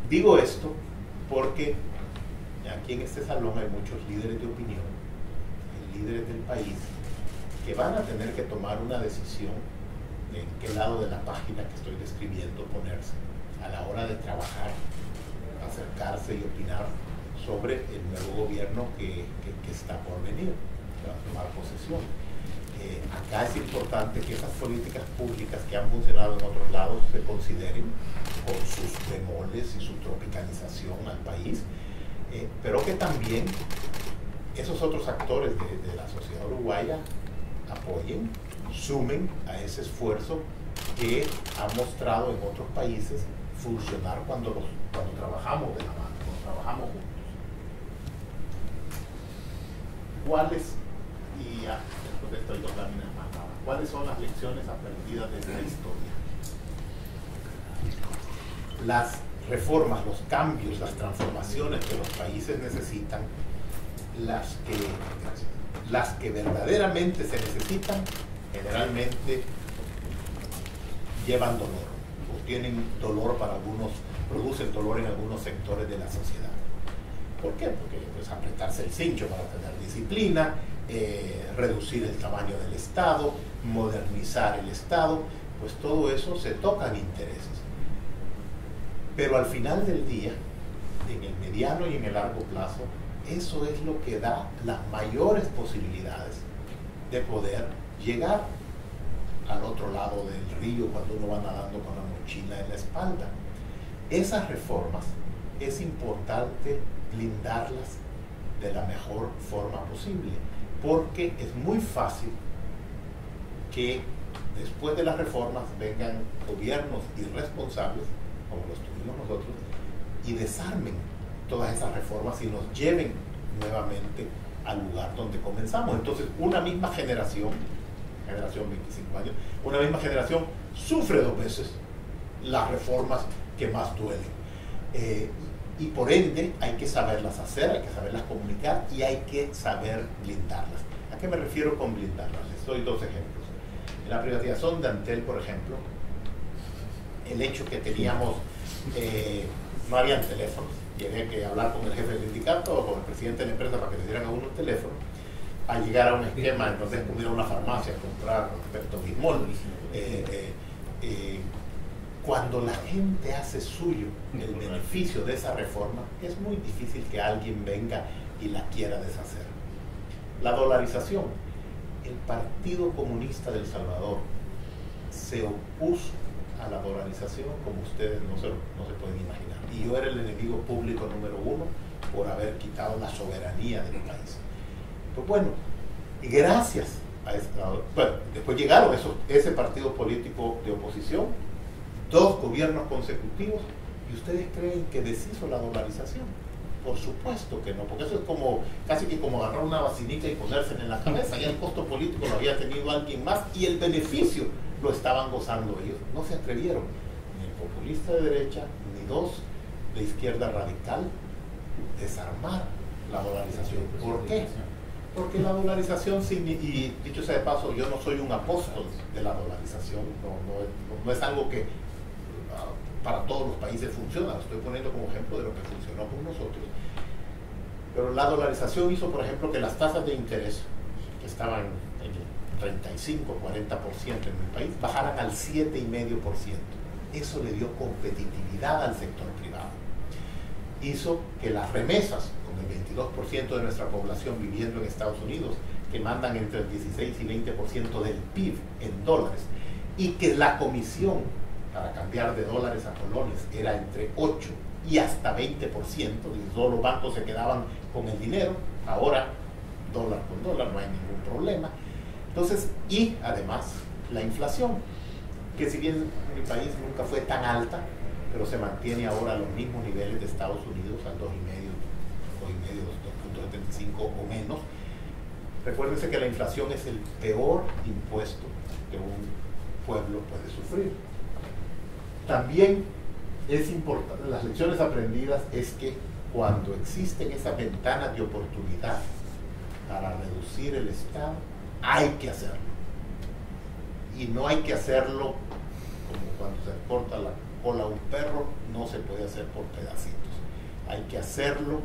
Digo esto porque aquí en este salón hay muchos líderes de opinión, líderes del país, que van a tener que tomar una decisión en qué lado de la página que estoy describiendo ponerse a la hora de trabajar, acercarse y opinar sobre el nuevo gobierno que está por venir, que va a tomar posesión. Acá es importante que esas políticas públicas que han funcionado en otros lados se consideren con sus bemoles y su tropicalización al país, pero que también esos otros actores de la sociedad uruguaya apoyen, sumen a ese esfuerzo que ha mostrado en otros países funcionar cuando trabajamos de la mano, cuando trabajamos juntos. ¿Cuáles, y ya después de estas dos láminas más nada, cuáles son las lecciones aprendidas de esta historia? Las reformas, los cambios, las transformaciones que los países necesitan, las que verdaderamente se necesitan, generalmente llevan dolor, o tienen dolor para algunos, producen dolor en algunos sectores de la sociedad. ¿Por qué? Porque pues, apretarse el cincho para tener disciplina, reducir el tamaño del Estado, modernizar el Estado, pues todo eso se tocan intereses. Pero al final del día, en el mediano y en el largo plazo, eso es lo que da las mayores posibilidades de poder llegar al otro lado del río cuando uno va nadando con la mochila en la espalda. Esas reformas es importante blindarlas de la mejor forma posible, porque es muy fácil que después de las reformas vengan gobiernos irresponsables, como los tuvimos nosotros, y desarmen todas esas reformas y nos lleven nuevamente al lugar donde comenzamos. Entonces, una misma generación 25 años, una misma generación sufre dos veces las reformas que más duelen. Y por ende hay que saberlas hacer, hay que saberlas comunicar y hay que saber blindarlas. ¿A qué me refiero con blindarlas? Les doy dos ejemplos. En la privatización de Antel, por ejemplo, el hecho que teníamos, no habían teléfonos, y había que hablar con el jefe del sindicato o con el presidente de la empresa para que le dieran a uno un teléfono, a llegar a un esquema, entonces ir a una farmacia a comprar Pepto-Bismol. Cuando la gente hace suyo el beneficio de esa reforma, es muy difícil que alguien venga y la quiera deshacer. La dolarización. El Partido Comunista de El Salvador se opuso a la dolarización como ustedes no se pueden imaginar. Y yo era el enemigo público número uno por haber quitado la soberanía del país. Pues bueno, y gracias a después llegaron ese partido político de oposición, 2 gobiernos consecutivos, y ustedes creen que deshizo la dolarización. Por supuesto que no, porque eso es como casi que como agarrar una vacinica y ponérsela en la cabeza. Ya el costo político lo había tenido alguien más y el beneficio lo estaban gozando ellos. No se atrevieron, ni el populista de derecha, ni 2 de izquierda radical, desarmar la dolarización. ¿Por qué? Porque la dolarización, y dicho sea de paso, yo no soy un apóstol de la dolarización, no es algo que para todos los países funciona, lo estoy poniendo como ejemplo de lo que funcionó con nosotros. Pero la dolarización hizo, por ejemplo, que las tasas de interés, que estaban en el 35, 40% en el país, bajaran al 7,5%. Eso le dio competitividad al sector privado. Hizo que las remesas, con el 22% de nuestra población viviendo en Estados Unidos, que mandan entre el 16 y 20% del PIB en dólares, y que la comisión para cambiar de dólares a colones era entre 8 y hasta 20%, y todos los bancos se quedaban con el dinero. Ahora, dólar con dólar, no hay ningún problema. Entonces, y además, la inflación, que si bien en mi país nunca fue tan alta, pero se mantiene ahora a los mismos niveles de Estados Unidos, al 2,5, 2.75 o menos. Recuérdense que la inflación es el peor impuesto que un pueblo puede sufrir. También es importante, las lecciones aprendidas es que cuando existen esas ventanas de oportunidad para reducir el Estado, hay que hacerlo. Y no hay que hacerlo como cuando se corta la cola a un perro, no se puede hacer por pedacitos. Hay que hacerlo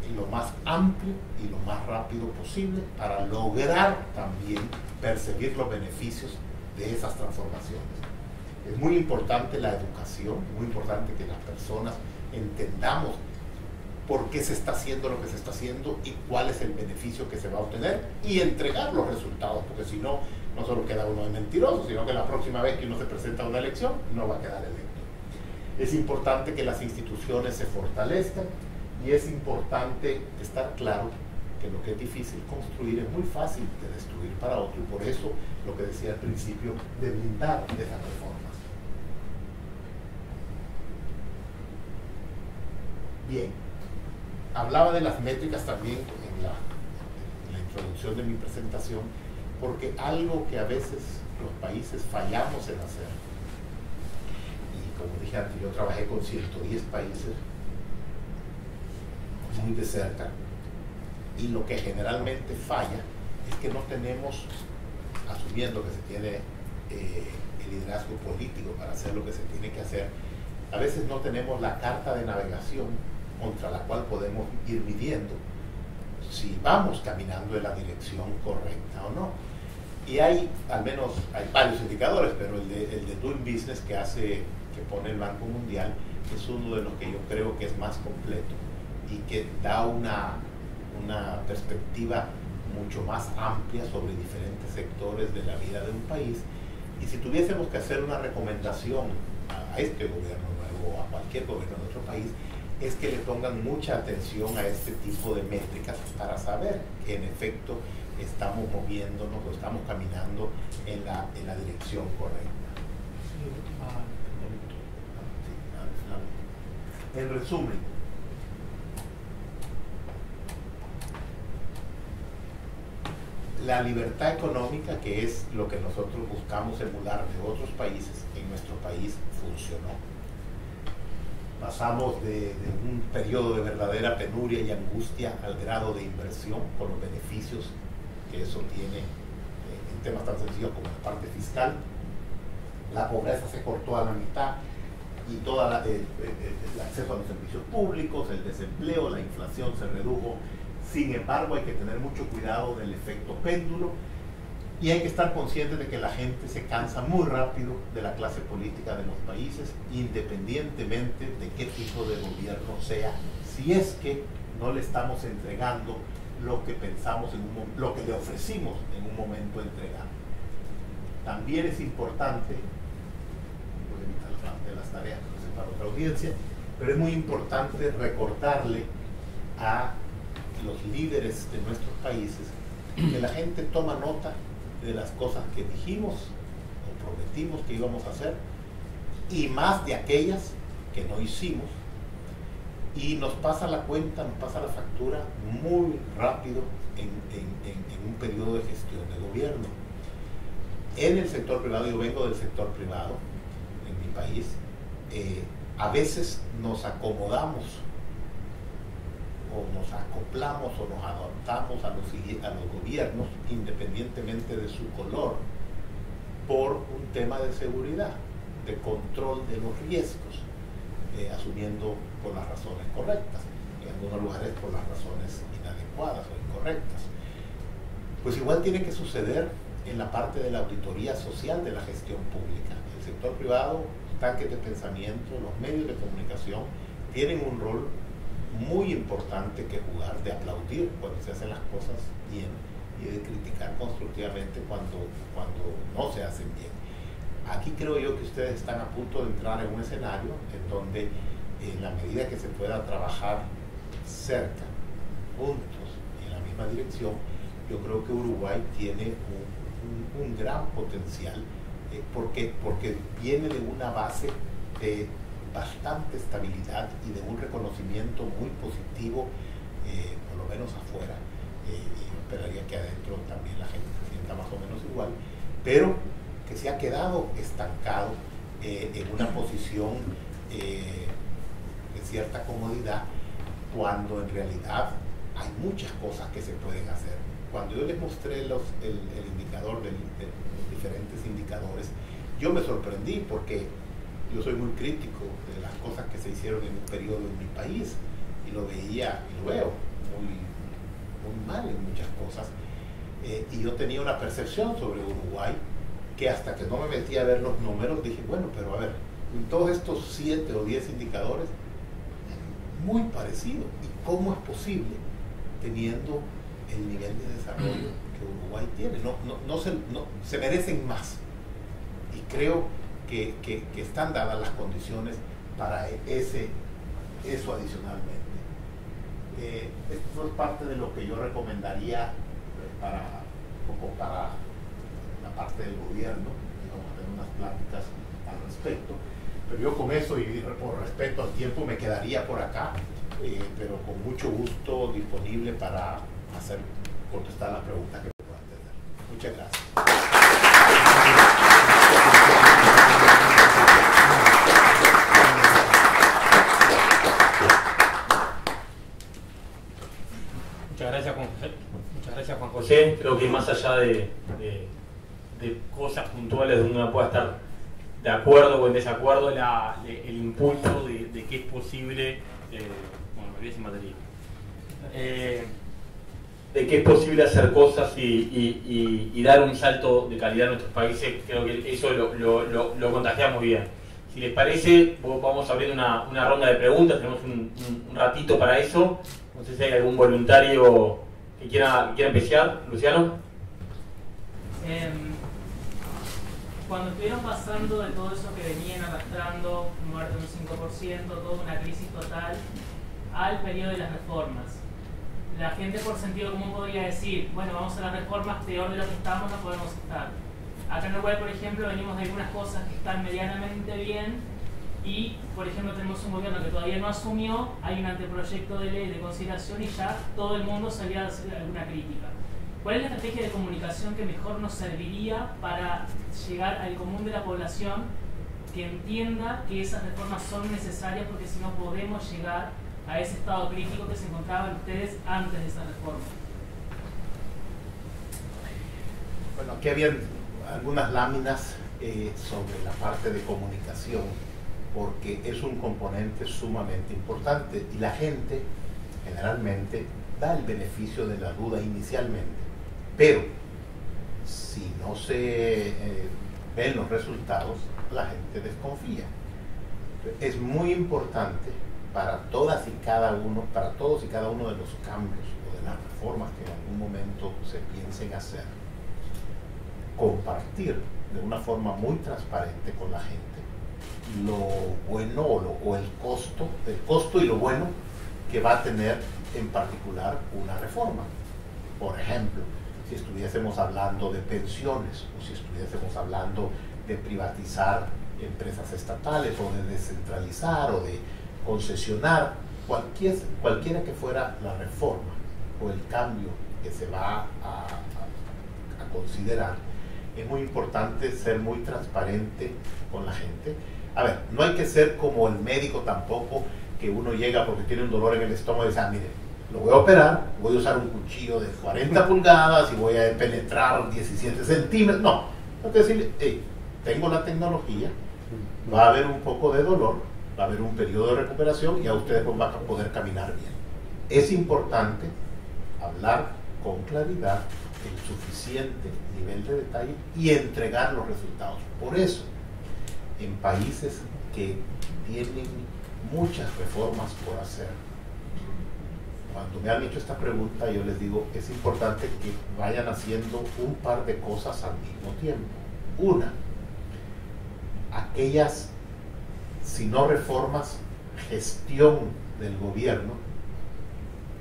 en lo más amplio y lo más rápido posible para lograr también percibir los beneficios de esas transformaciones. Es muy importante la educación, muy importante que las personas entendamos por qué se está haciendo lo que se está haciendo y cuál es el beneficio que se va a obtener y entregar los resultados, porque si no, no solo queda uno de mentiroso, sino que la próxima vez que uno se presenta a una elección no va a quedar electo. Es importante que las instituciones se fortalezcan y es importante estar claro que lo que es difícil construir es muy fácil de destruir para otro, y por eso lo que decía al principio de blindar esas reformas. Bien, hablaba de las métricas también en la introducción de mi presentación, porque algo que a veces los países fallamos en hacer, y como dije antes, yo trabajé con 110 países muy de cerca, y lo que generalmente falla es que no tenemos, asumiendo que se tiene el liderazgo político para hacer lo que se tiene que hacer, a veces no tenemos la carta de navegación contra la cual podemos ir midiendo si vamos caminando en la dirección correcta o no. Y hay, al menos, hay varios indicadores, pero el de Doing Business que pone el Banco Mundial es uno de los que yo creo que es más completo y que da una perspectiva mucho más amplia sobre diferentes sectores de la vida de un país. Y si tuviésemos que hacer una recomendación a este gobierno nuevo o a cualquier gobierno de otro país, es que le pongan mucha atención a este tipo de métricas para saber que en efecto estamos moviéndonos o estamos caminando en la dirección correcta. En resumen, la libertad económica, que es lo que nosotros buscamos emular de otros países, en nuestro país funcionó. Pasamos de un periodo de verdadera penuria y angustia al grado de inversión con los beneficios que eso tiene en temas tan sencillos como la parte fiscal. La pobreza se cortó a la mitad y todo el acceso a los servicios públicos, el desempleo, la inflación se redujo. Sin embargo, hay que tener mucho cuidado del efecto péndulo y hay que estar conscientes de que la gente se cansa muy rápido de la clase política de los países, independientemente de qué tipo de gobierno sea, si es que no le estamos entregando lo que pensamos, lo que le ofrecimos en un momento entregado. También es importante, voy a evitar de las tareas que no sé para otra audiencia, pero es muy importante recordarle a los líderes de nuestros países que la gente toma nota de las cosas que dijimos o prometimos que íbamos a hacer y más de aquellas que no hicimos, y nos pasa la cuenta, nos pasa la factura muy rápido en un periodo de gestión de gobierno. En el sector privado, yo vengo del sector privado en mi país, a veces nos acomodamos o nos acoplamos o nos adaptamos a los gobiernos, independientemente de su color, por un tema de seguridad, de control de los riesgos, asumiendo por las razones correctas, en algunos lugares por las razones inadecuadas o incorrectas. Pues igual tiene que suceder en la parte de la auditoría social de la gestión pública. El sector privado, tanques de pensamiento, los medios de comunicación tienen un rol muy importante que jugar, de aplaudir cuando se hacen las cosas bien y de criticar constructivamente cuando no se hacen bien. Aquí creo yo que ustedes están a punto de entrar en un escenario en donde, en la medida que se pueda trabajar cerca, juntos, en la misma dirección, yo creo que Uruguay tiene un gran potencial, porque viene de una base de bastante estabilidad y de un reconocimiento muy positivo, por lo menos afuera, y yo esperaría que adentro también la gente se sienta más o menos igual, pero que se ha quedado estancado en una posición de cierta comodidad, cuando en realidad hay muchas cosas que se pueden hacer. Cuando yo les mostré el indicador de los diferentes indicadores, yo me sorprendí porque yo soy muy crítico de las cosas que se hicieron en un periodo en mi país, y lo veía y lo veo muy mal en muchas cosas, y yo tenía una percepción sobre Uruguay que hasta que no me metí a ver los números dije, bueno, pero a ver, en todos estos 7 o 10 indicadores, muy parecido, y cómo es posible teniendo el nivel de desarrollo que Uruguay tiene. Se merecen más, y creo que están dadas las condiciones para eso adicionalmente. Esto es parte de lo que yo recomendaría para la parte del gobierno. Vamos a tener unas pláticas al respecto, pero yo con eso y por respeto al tiempo me quedaría por acá, pero con mucho gusto disponible para contestar las preguntas que me puedan tener. Muchas gracias. Muchas gracias, Juan José. Creo que más allá de cosas puntuales donde uno pueda estar de acuerdo o en desacuerdo, el impulso de que es posible, bueno, me voy sin batería, de que es posible hacer cosas y dar un salto de calidad a nuestros países, creo que eso lo contagiamos bien. Si les parece, vamos a abrir una ronda de preguntas, tenemos un ratito para eso. No sé si hay algún voluntario que quiera empezar. Luciano. Cuando estuvieron pasando de todo eso que venían arrastrando, muerte de un 5%, toda una crisis total, al periodo de las reformas, la gente por sentido común podría decir, bueno, vamos a las reformas, peor de lo que estamos no podemos estar. Acá en Uruguay, por ejemplo, venimos de algunas cosas que están medianamente bien y, por ejemplo, tenemos un gobierno que todavía no asumió, hay un anteproyecto de ley de consideración y ya todo el mundo salía a hacer alguna crítica. ¿Cuál es la estrategia de comunicación que mejor nos serviría para llegar al común de la población que entienda que esas reformas son necesarias, porque si no podemos llegar a ese estado crítico que se encontraban ustedes antes de esa reforma? Bueno, aquí habían algunas láminas sobre la parte de comunicación, porque es un componente sumamente importante y la gente generalmente da el beneficio de la duda inicialmente, pero si no se ven los resultados, la gente desconfía. Es muy importante para todos y cada uno de los cambios o de las reformas que en algún momento se piensen hacer, compartir de una forma muy transparente con la gente lo bueno o el costo y lo bueno que va a tener en particular una reforma. Por ejemplo, si estuviésemos hablando de pensiones, o si estuviésemos hablando de privatizar empresas estatales, o de descentralizar, o de concesionar, cualquiera que fuera la reforma o el cambio que se va a considerar, es muy importante ser muy transparente con la gente. A ver, no hay que ser como el médico tampoco, que uno llega porque tiene un dolor en el estómago y dice, mire, lo voy a operar, voy a usar un cuchillo de 40 pulgadas y voy a penetrar 17 centímetros. No, tengo que decirle, hey, tengo la tecnología, va a haber un poco de dolor, va a haber un periodo de recuperación y ya ustedes van a poder caminar bien. Es importante hablar con claridad, el suficiente nivel de detalle y entregar los resultados. Por eso, en países que tienen muchas reformas por hacer, cuando me han hecho esta pregunta, yo les digo, es importante que vayan haciendo un par de cosas al mismo tiempo. Una, aquellas, si no reformas, gestión del gobierno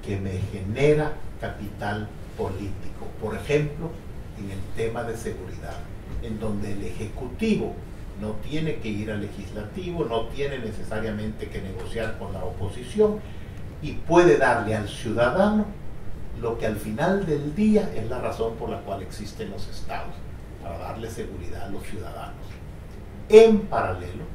que me genera capital político. Por ejemplo, en el tema de seguridad, en donde el Ejecutivo no tiene que ir al Legislativo, no tiene necesariamente que negociar con la oposición y puede darle al ciudadano lo que al final del día es la razón por la cual existen los estados, para darle seguridad a los ciudadanos. En paralelo,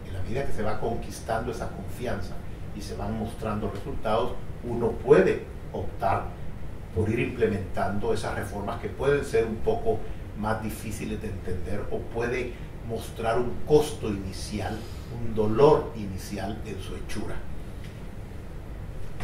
en la medida que se va conquistando esa confianza y se van mostrando resultados, uno puede optar por ir implementando esas reformas que pueden ser un poco más difíciles de entender o puede mostrar un costo inicial, un dolor inicial en su hechura.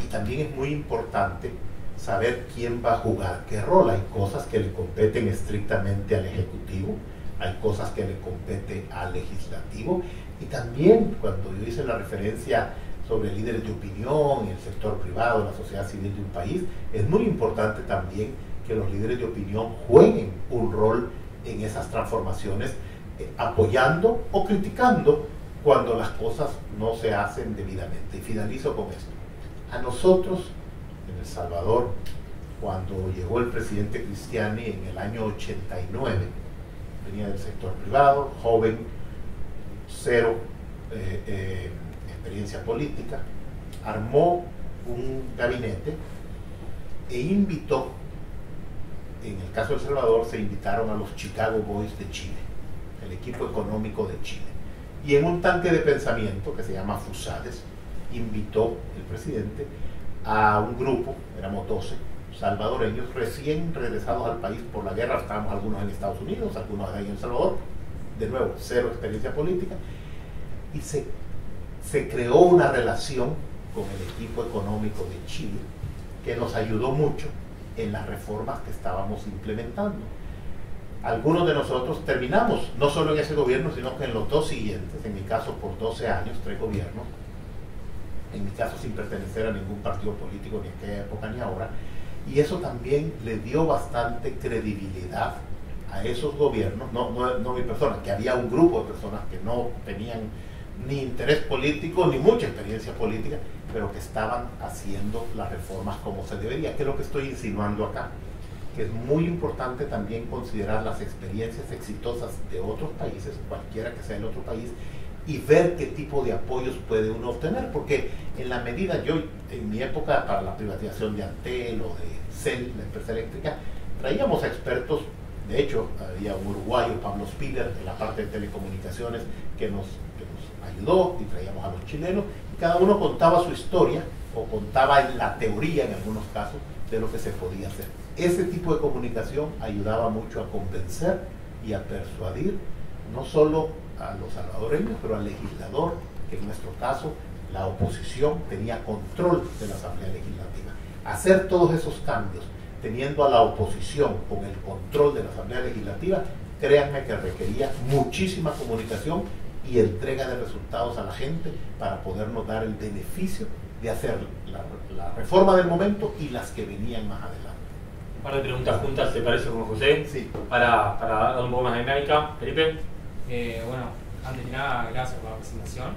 Y también es muy importante saber quién va a jugar qué rol. Hay cosas que le competen estrictamente al Ejecutivo, hay cosas que le competen al Legislativo, y también cuando yo hice la referencia sobre líderes de opinión, el sector privado, la sociedad civil de un país, es muy importante también que los líderes de opinión jueguen un rol en esas transformaciones, apoyando o criticando cuando las cosas no se hacen debidamente. Y finalizo con esto. A nosotros, en El Salvador, cuando llegó el presidente Cristiani en el año 89, venía del sector privado, joven, cero experiencia política, armó un gabinete e invitó, en el caso de El Salvador, se invitaron a los Chicago Boys de Chile, el equipo económico de Chile. Y en un tanque de pensamiento que se llama Fusades, invitó el presidente a un grupo, éramos 12 salvadoreños recién regresados al país por la guerra, estábamos algunos en Estados Unidos, algunos ahí en El Salvador, de nuevo, cero experiencia política, y se creó una relación con el equipo económico de Chile que nos ayudó mucho en las reformas que estábamos implementando. Algunos de nosotros terminamos, no solo en ese gobierno, sino que en los dos siguientes, en mi caso por 12 años, 3 gobiernos, en mi caso sin pertenecer a ningún partido político ni en aquella época ni ahora, y eso también le dio bastante credibilidad a esos gobiernos, no mi persona, que había un grupo de personas que no tenían ni interés político ni mucha experiencia política, pero que estaban haciendo las reformas como se debería, que es lo que estoy insinuando acá, que es muy importante también considerar las experiencias exitosas de otros países, cualquiera que sea el otro país, y ver qué tipo de apoyos puede uno obtener, porque en la medida, yo en mi época para la privatización de Antel o de CEL, la empresa eléctrica, traíamos a expertos, de hecho había un uruguayo, Pablo Spiller, en la parte de telecomunicaciones, que nos ayudó, y traíamos a los chilenos, y cada uno contaba su historia, o contaba en la teoría en algunos casos, de lo que se podía hacer. Ese tipo de comunicación ayudaba mucho a convencer y a persuadir, no solo a los salvadoreños, pero al legislador, que en nuestro caso la oposición tenía control de la Asamblea Legislativa. Hacer todos esos cambios teniendo a la oposición con el control de la Asamblea Legislativa, créanme que requería muchísima comunicación y entrega de resultados a la gente para podernos dar el beneficio de hacer la reforma del momento y las que venían más adelante. Un par de preguntas juntas, ¿te parece, Juan José? Sí. Para dar un poco más de dinámica. Felipe. Bueno, antes de nada, gracias por la presentación.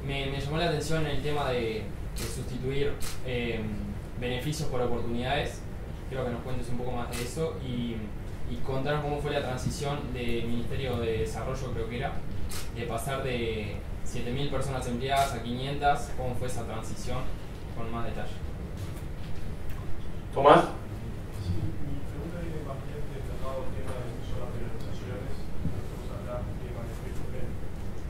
Me llamó la atención el tema de sustituir beneficios por oportunidades. Quiero que nos cuentes un poco más de eso y contarnos cómo fue la transición del Ministerio de Desarrollo, creo que era, de pasar de 7.000 personas empleadas a 500. ¿Cómo fue esa transición? Con más detalle. Tomás.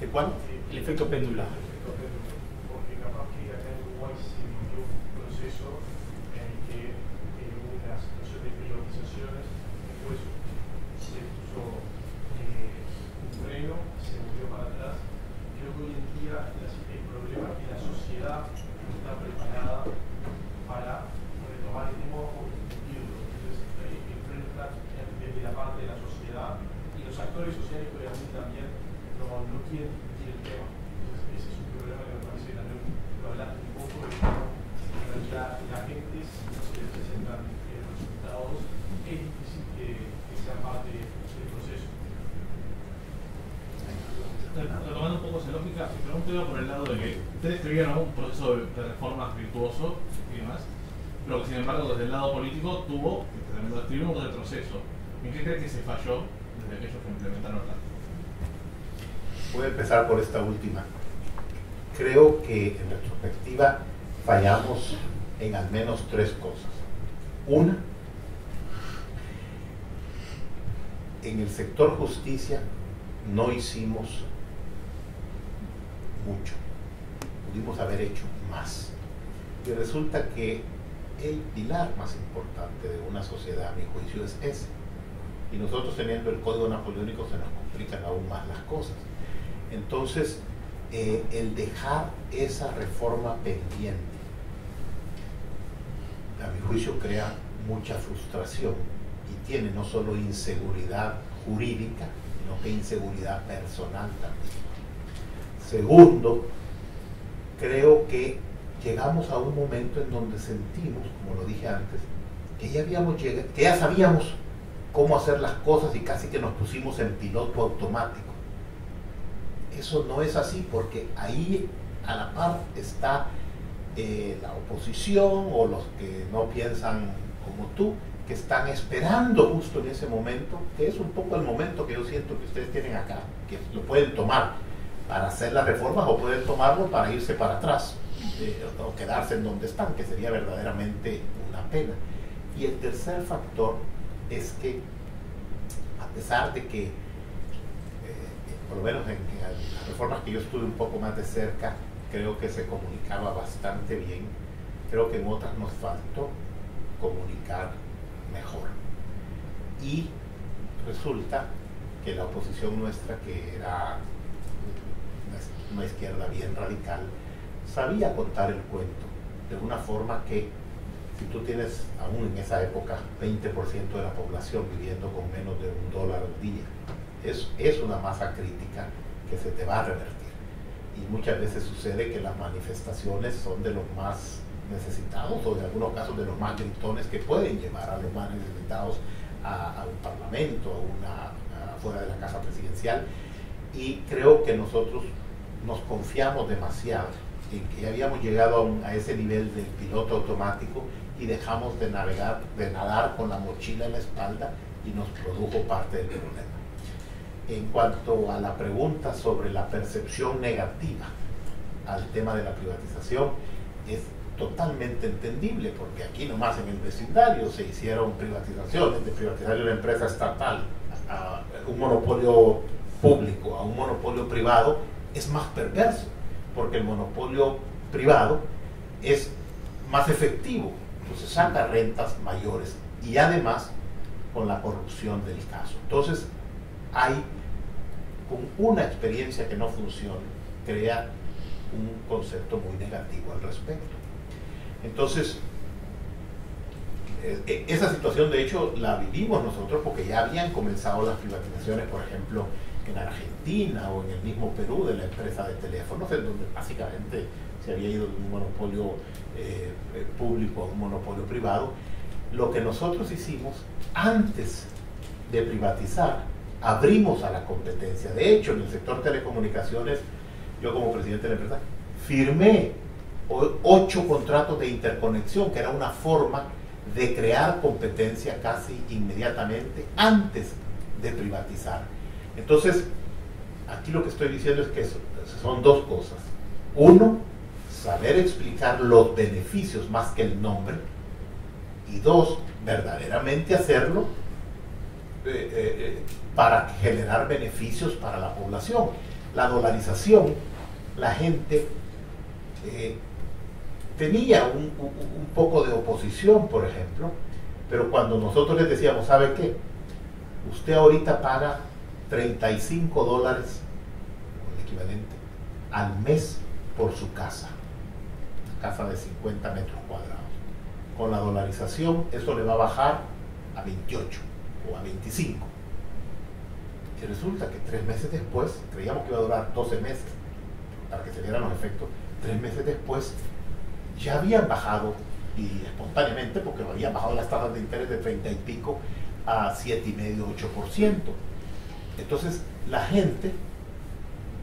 ¿De cuál? El efecto péndulo. Porque capaz que acá en Uruguay se vivió quieren discutir el tema. Entonces, ese es un problema que me parece que también lo hablaste un poco, de cómo en realidad la gente, si no se les presentan resultados, es difícil que sea parte del proceso. Retomando un poco esa lógica, mi pregunta iba por el lado de que ustedes creían un proceso de reformas virtuoso y demás, pero que sin embargo desde el lado político tuvo, que también lo describimos, un retroceso. ¿En qué creen que se falló desde aquellos que implementaron la? Voy a empezar por esta última. Creo que en retrospectiva fallamos en al menos 3 cosas. Una, en el sector justicia no hicimos mucho, pudimos haber hecho más. Y resulta que el pilar más importante de una sociedad, a mi juicio, es ese. Y nosotros teniendo el código napoleónico se nos complican aún más las cosas. Entonces, el dejar esa reforma pendiente, a mi juicio, crea mucha frustración y tiene no solo inseguridad jurídica, sino que inseguridad personal también. Segundo, creo que llegamos a un momento en donde sentimos, como lo dije antes, que ya habíamos llegado, que ya sabíamos cómo hacer las cosas y casi que nos pusimos en piloto automático. Eso no es así, porque ahí a la par está la oposición o los que no piensan como tú, que están esperando justo en ese momento, que es un poco el momento que yo siento que ustedes tienen acá, que lo pueden tomar para hacer las reformas o pueden tomarlo para irse para atrás o quedarse en donde están, que sería verdaderamente una pena. Y el tercer factor es que, a pesar de que por lo menos en las reformas que yo estuve un poco más de cerca, creo que se comunicaba bastante bien, creo que en otras nos faltó comunicar mejor. Y resulta que la oposición nuestra, que era una izquierda bien radical, sabía contar el cuento de una forma que, si tú tienes aún en esa época 20% de la población viviendo con menos de $1 al día, es una masa crítica que se te va a revertir. Y muchas veces sucede que las manifestaciones son de los más necesitados o en algunos casos de los más gritones, que pueden llevar a los más necesitados a un parlamento, fuera de la casa presidencial. Y creo que nosotros nos confiamos demasiado en que ya habíamos llegado a ese nivel del piloto automático y dejamos de nadar con la mochila en la espalda, y nos produjo parte del problema. En cuanto a la pregunta sobre la percepción negativa al tema de la privatización, es totalmente entendible, porque aquí nomás en el vecindario se hicieron privatizaciones, de privatizar una empresa estatal a un monopolio público, a un monopolio privado, es más perverso, porque el monopolio privado es más efectivo, entonces saca rentas mayores, y además con la corrupción del caso. Entonces, con una experiencia que no funciona, crea un concepto muy negativo al respecto. Entonces, esa situación de hecho la vivimos nosotros, porque ya habían comenzado las privatizaciones, por ejemplo, en Argentina o en el mismo Perú, de la empresa de teléfonos, en donde básicamente se había ido de un monopolio público a un monopolio privado. Lo que nosotros hicimos antes de privatizar, abrimos a la competencia. De hecho, en el sector telecomunicaciones, yo como presidente de la empresa firmé 8 contratos de interconexión, que era una forma de crear competencia casi inmediatamente antes de privatizar. Entonces, aquí lo que estoy diciendo es que son 2 cosas. Uno, saber explicar los beneficios más que el nombre, y 2, verdaderamente hacerlo para generar beneficios para la población. La dolarización, la gente tenía un poco de oposición, por ejemplo, pero cuando nosotros les decíamos, ¿sabe qué? Usted ahorita paga $35, el equivalente, al mes por su casa, una casa de 50 metros cuadrados. Con la dolarización eso le va a bajar a 28 o a 25. Y resulta que 3 meses después, creíamos que iba a durar 12 meses para que se vieran los efectos, 3 meses después ya habían bajado, y espontáneamente, porque habían bajado las tasas de interés de 30 y pico a 7,5-8%. Entonces la gente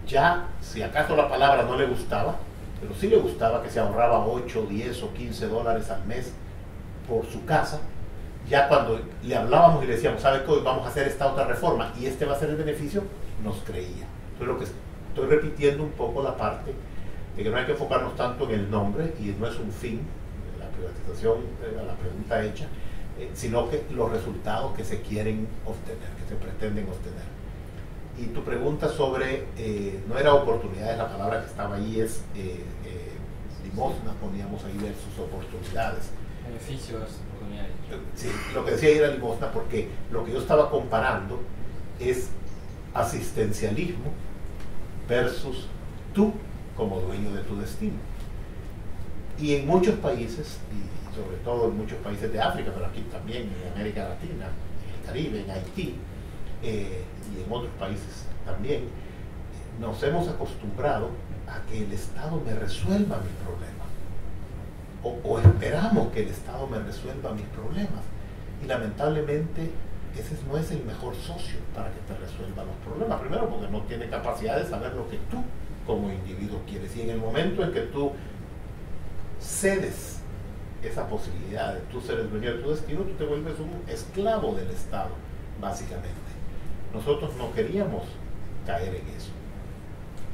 ya, si acaso la palabra no le gustaba, pero sí le gustaba que se ahorraba 8, 10 o 15 dólares al mes por su casa, ya cuando le hablábamos y le decíamos, ¿sabe qué? Hoy vamos a hacer esta otra reforma y este va a ser el beneficio, nos creía. Entonces lo que estoy repitiendo un poco la parte de que no hay que enfocarnos tanto en el nombre, y no es un fin, la privatización, a la pregunta hecha, sino que los resultados que se quieren obtener, que se pretenden obtener. Y tu pregunta sobre, no era oportunidades, la palabra que estaba ahí es limosna, poníamos ahí versus oportunidades. Beneficios, oportunidades. Sí, lo que decía ahí era limosna porque lo que yo estaba comparando es asistencialismo versus tú como dueño de tu destino. Y en muchos países, y sobre todo en muchos países de África, pero aquí también en América Latina, en el Caribe, en Haití, y en otros países también, nos hemos acostumbrado a que el Estado me resuelva mis problemas, o esperamos que el Estado me resuelva mis problemas, y lamentablemente ese no es el mejor socio para que te resuelva los problemas. Primero porque no tiene capacidad de saber lo que tú como individuo quieres, y en el momento en que tú cedes esa posibilidad de tú ser el dueño de tu destino, tú te vuelves un esclavo del Estado, básicamente. Nosotros no queríamos caer en eso,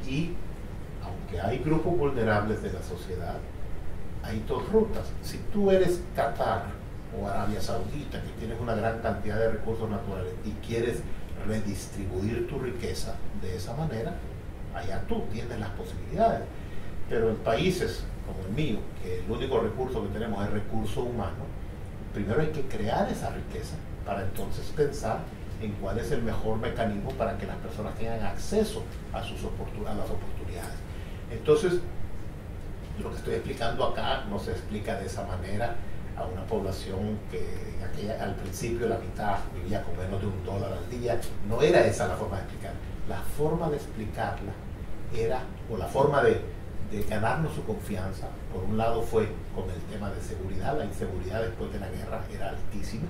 y aunque hay grupos vulnerables de la sociedad, hay dos rutas. Si tú eres Qatar o Arabia Saudita, que tienes una gran cantidad de recursos naturales y quieres redistribuir tu riqueza de esa manera, allá tú tienes las posibilidades. Pero en países como el mío, que el único recurso que tenemos es recurso humano, primero hay que crear esa riqueza para entonces pensar en cuál es el mejor mecanismo para que las personas tengan acceso a las oportunidades. Entonces, lo que estoy explicando acá no se explica de esa manera a una población que al principio la mitad vivía con menos de $1 al día. No era esa la forma de explicar. La forma de explicarla era, o la forma de ganarnos su confianza, por un lado fue con el tema de seguridad. La inseguridad después de la guerra era altísima,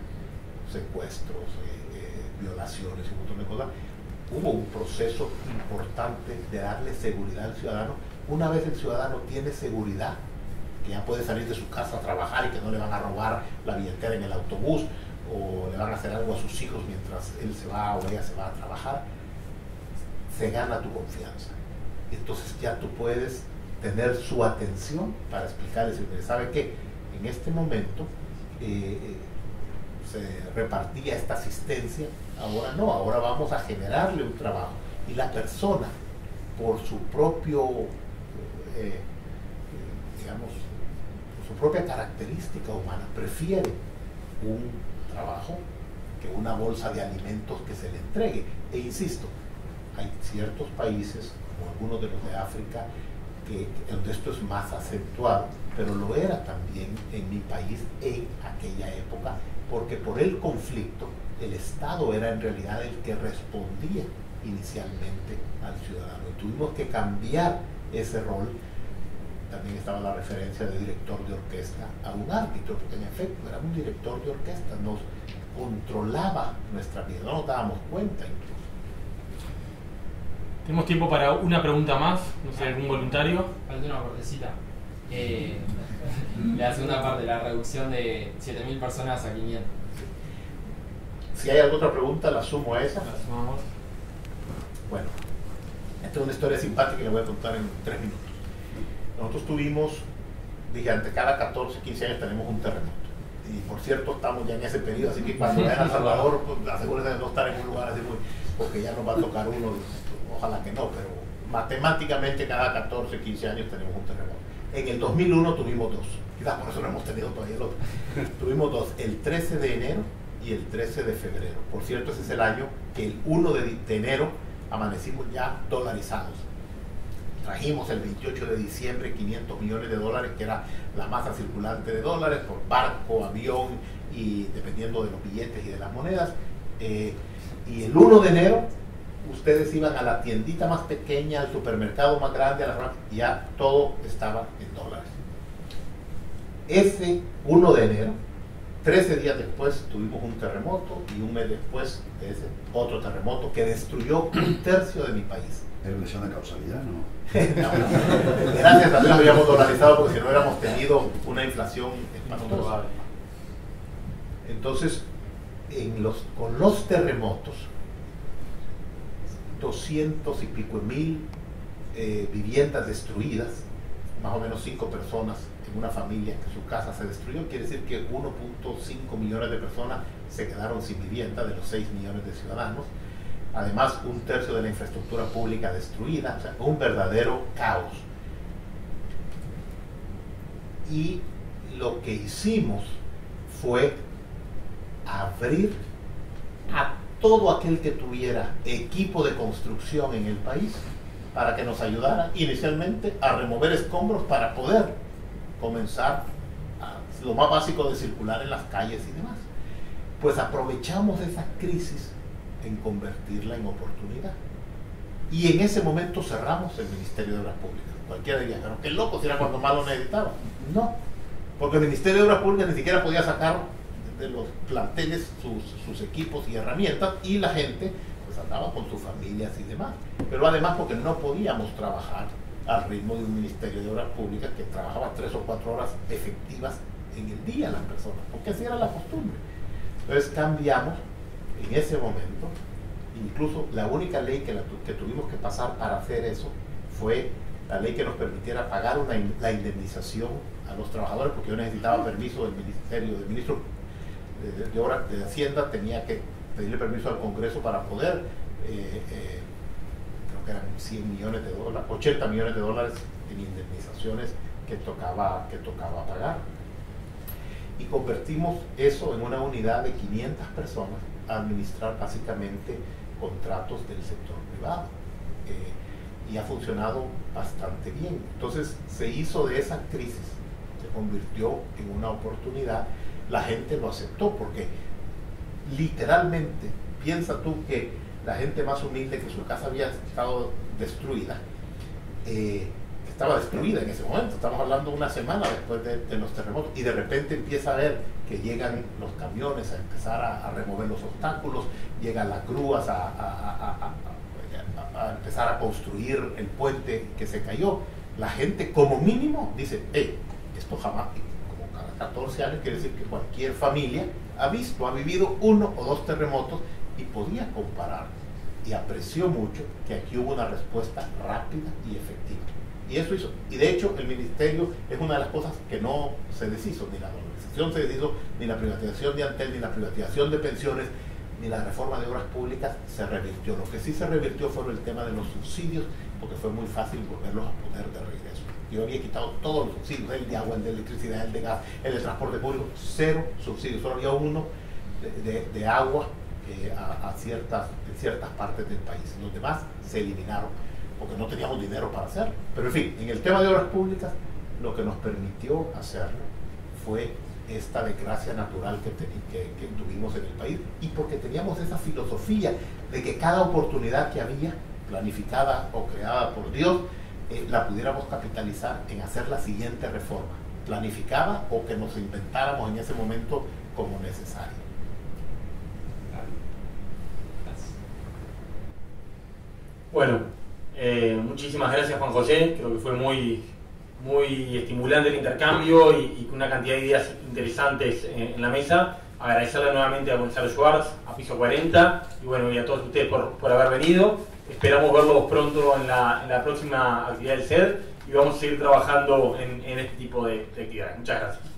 secuestros, violaciones y un montón de cosas. Hubo un proceso importante de darle seguridad al ciudadano. Una vez el ciudadano tiene seguridad, que ya puede salir de su casa a trabajar y que no le van a robar la billetera en el autobús, o le van a hacer algo a sus hijos mientras él se va o ella se va a trabajar, se gana tu confianza. Entonces ya tú puedes tener su atención para explicarles, ¿sabe qué? En este momento se repartía esta asistencia, ahora no, ahora vamos a generarle un trabajo, y la persona por su propio digamos, por su propia característica humana prefiere un trabajo que una bolsa de alimentos que se le entregue. E insisto, hay ciertos países, como algunos de los de África, donde esto es más acentuado, pero lo era también en mi país en aquella época, porque por el conflicto el Estado era en realidad el que respondía inicialmente al ciudadano, y tuvimos que cambiar ese rol. También estaba la referencia de director de orquesta a un árbitro, porque en efecto era un director de orquesta, nos controlaba nuestra vida, no nos dábamos cuenta incluso. Tenemos tiempo para una pregunta más, no sé, algún voluntario. Falta una cortecita. La segunda parte, la reducción de 7.000 personas a 500. Si hay alguna otra pregunta, la sumo a esa. La sumamos. Bueno, esta es una historia simpática que le voy a contar en 3 minutos. Nosotros tuvimos, dije, ante cada 14, 15 años tenemos un terremoto. Y por cierto, estamos ya en ese periodo, así que cuando vayan a Salvador, pues, asegúrense de no estar en un lugar así muy, porque ya nos va a tocar uno, ojalá que no, pero matemáticamente cada 14, 15 años tenemos un terremoto. En el 2001 tuvimos 2, quizás por eso no hemos tenido todavía el otro. Tuvimos 2, el 13 de enero y el 13 de febrero. Por cierto, ese es el año que el 1 de enero amanecimos ya dolarizados. Trajimos el 28 de diciembre $500 millones, que era la masa circulante de dólares, por barco, avión y dependiendo de los billetes y de las monedas. Y el 1 de enero ustedes iban a la tiendita más pequeña, al supermercado más grande, a la farmacia, y ya todo estaba en dólares. Ese 1 de enero, 13 días después, tuvimos un terremoto, y un mes después de ese otro terremoto que destruyó 1/3 de mi país. ¿Era lesión de causalidad, no? No. Gracias a Dios habíamos dolarizado, porque si no hubiéramos tenido una inflación espantosa. Entonces, con los terremotos, 200 y pico mil viviendas destruidas, más o menos 5 personas en una familia que su casa se destruyó, quiere decir que 1.5 millones de personas se quedaron sin vivienda de los 6 millones de ciudadanos. Además, 1/3 de la infraestructura pública destruida, o sea, un verdadero caos. Y lo que hicimos fue abrir a todo aquel que tuviera equipo de construcción en el país para que nos ayudara inicialmente a remover escombros para poder comenzar lo más básico de circular en las calles y demás. Pues aprovechamos esa crisis en convertirla en oportunidad. Y en ese momento cerramos el Ministerio de Obras Públicas. Cualquiera diría, pero qué loco, si era cuando más lo necesitaba. No, porque el Ministerio de Obras Públicas ni siquiera podía sacar de los planteles sus equipos y herramientas, y la gente pues andaba con sus familias y demás. Pero además porque no podíamos trabajar al ritmo de un Ministerio de Obras Públicas que trabajaba 3 o 4 horas efectivas en el día las personas, porque así era la costumbre. Entonces cambiamos en ese momento. Incluso la única ley que tuvimos que pasar para hacer eso fue la ley que nos permitiera pagar la indemnización a los trabajadores, porque yo necesitaba permiso del ministro de Hacienda, tenía que pedirle permiso al Congreso para poder, creo que eran 100 millones de dólares, 80 millones de dólares en indemnizaciones que tocaba pagar. Y convertimos eso en una unidad de 500 personas a administrar básicamente contratos del sector privado, y ha funcionado bastante bien. Entonces se hizo de esa crisis, se convirtió en una oportunidad. La gente lo aceptó porque literalmente, piensa tú que la gente más humilde, que su casa había estado destruida, estaba destruida en ese momento, estamos hablando una semana después de los terremotos, y de repente empieza a ver que llegan los camiones a empezar a remover los obstáculos, llegan las grúas a empezar a construir el puente que se cayó. La gente como mínimo dice, esto jamás, como cada 14 años, quiere decir que cualquier familia ha vivido 1 o 2 terremotos y podía comparar, y apreció mucho que aquí hubo una respuesta rápida y efectiva. Y eso hizo. Y de hecho el ministerio es una de las cosas que no se deshizo, ni la dolarización se deshizo, ni la privatización de Antel, ni la privatización de pensiones, ni la reforma de obras públicas se revirtió. Lo que sí se revirtió fue el tema de los subsidios, porque fue muy fácil volverlos a poner de regreso. Yo había quitado todos los subsidios, el de agua, el de electricidad, el de gas, el de transporte público, 0 subsidios. Solo había uno de agua en ciertas partes del país. Los demás se eliminaron porque no teníamos dinero para hacerlo. Pero en fin, en el tema de obras públicas, lo que nos permitió hacerlo fue esta desgracia natural que tuvimos en el país, y porque teníamos esa filosofía de que cada oportunidad que había, planificada o creada por Dios, la pudiéramos capitalizar en hacer la siguiente reforma, planificada o que nos inventáramos en ese momento como necesario. Bueno, muchísimas gracias, Juan José. Creo que fue muy estimulante el intercambio y con una cantidad de ideas interesantes en la mesa. Agradecerle nuevamente a Gonzalo Schwartz, a Piso 40, y bueno, y a todos ustedes por haber venido. Esperamos verlos pronto en la próxima actividad del CED, y vamos a seguir trabajando en este tipo de actividades. Muchas gracias.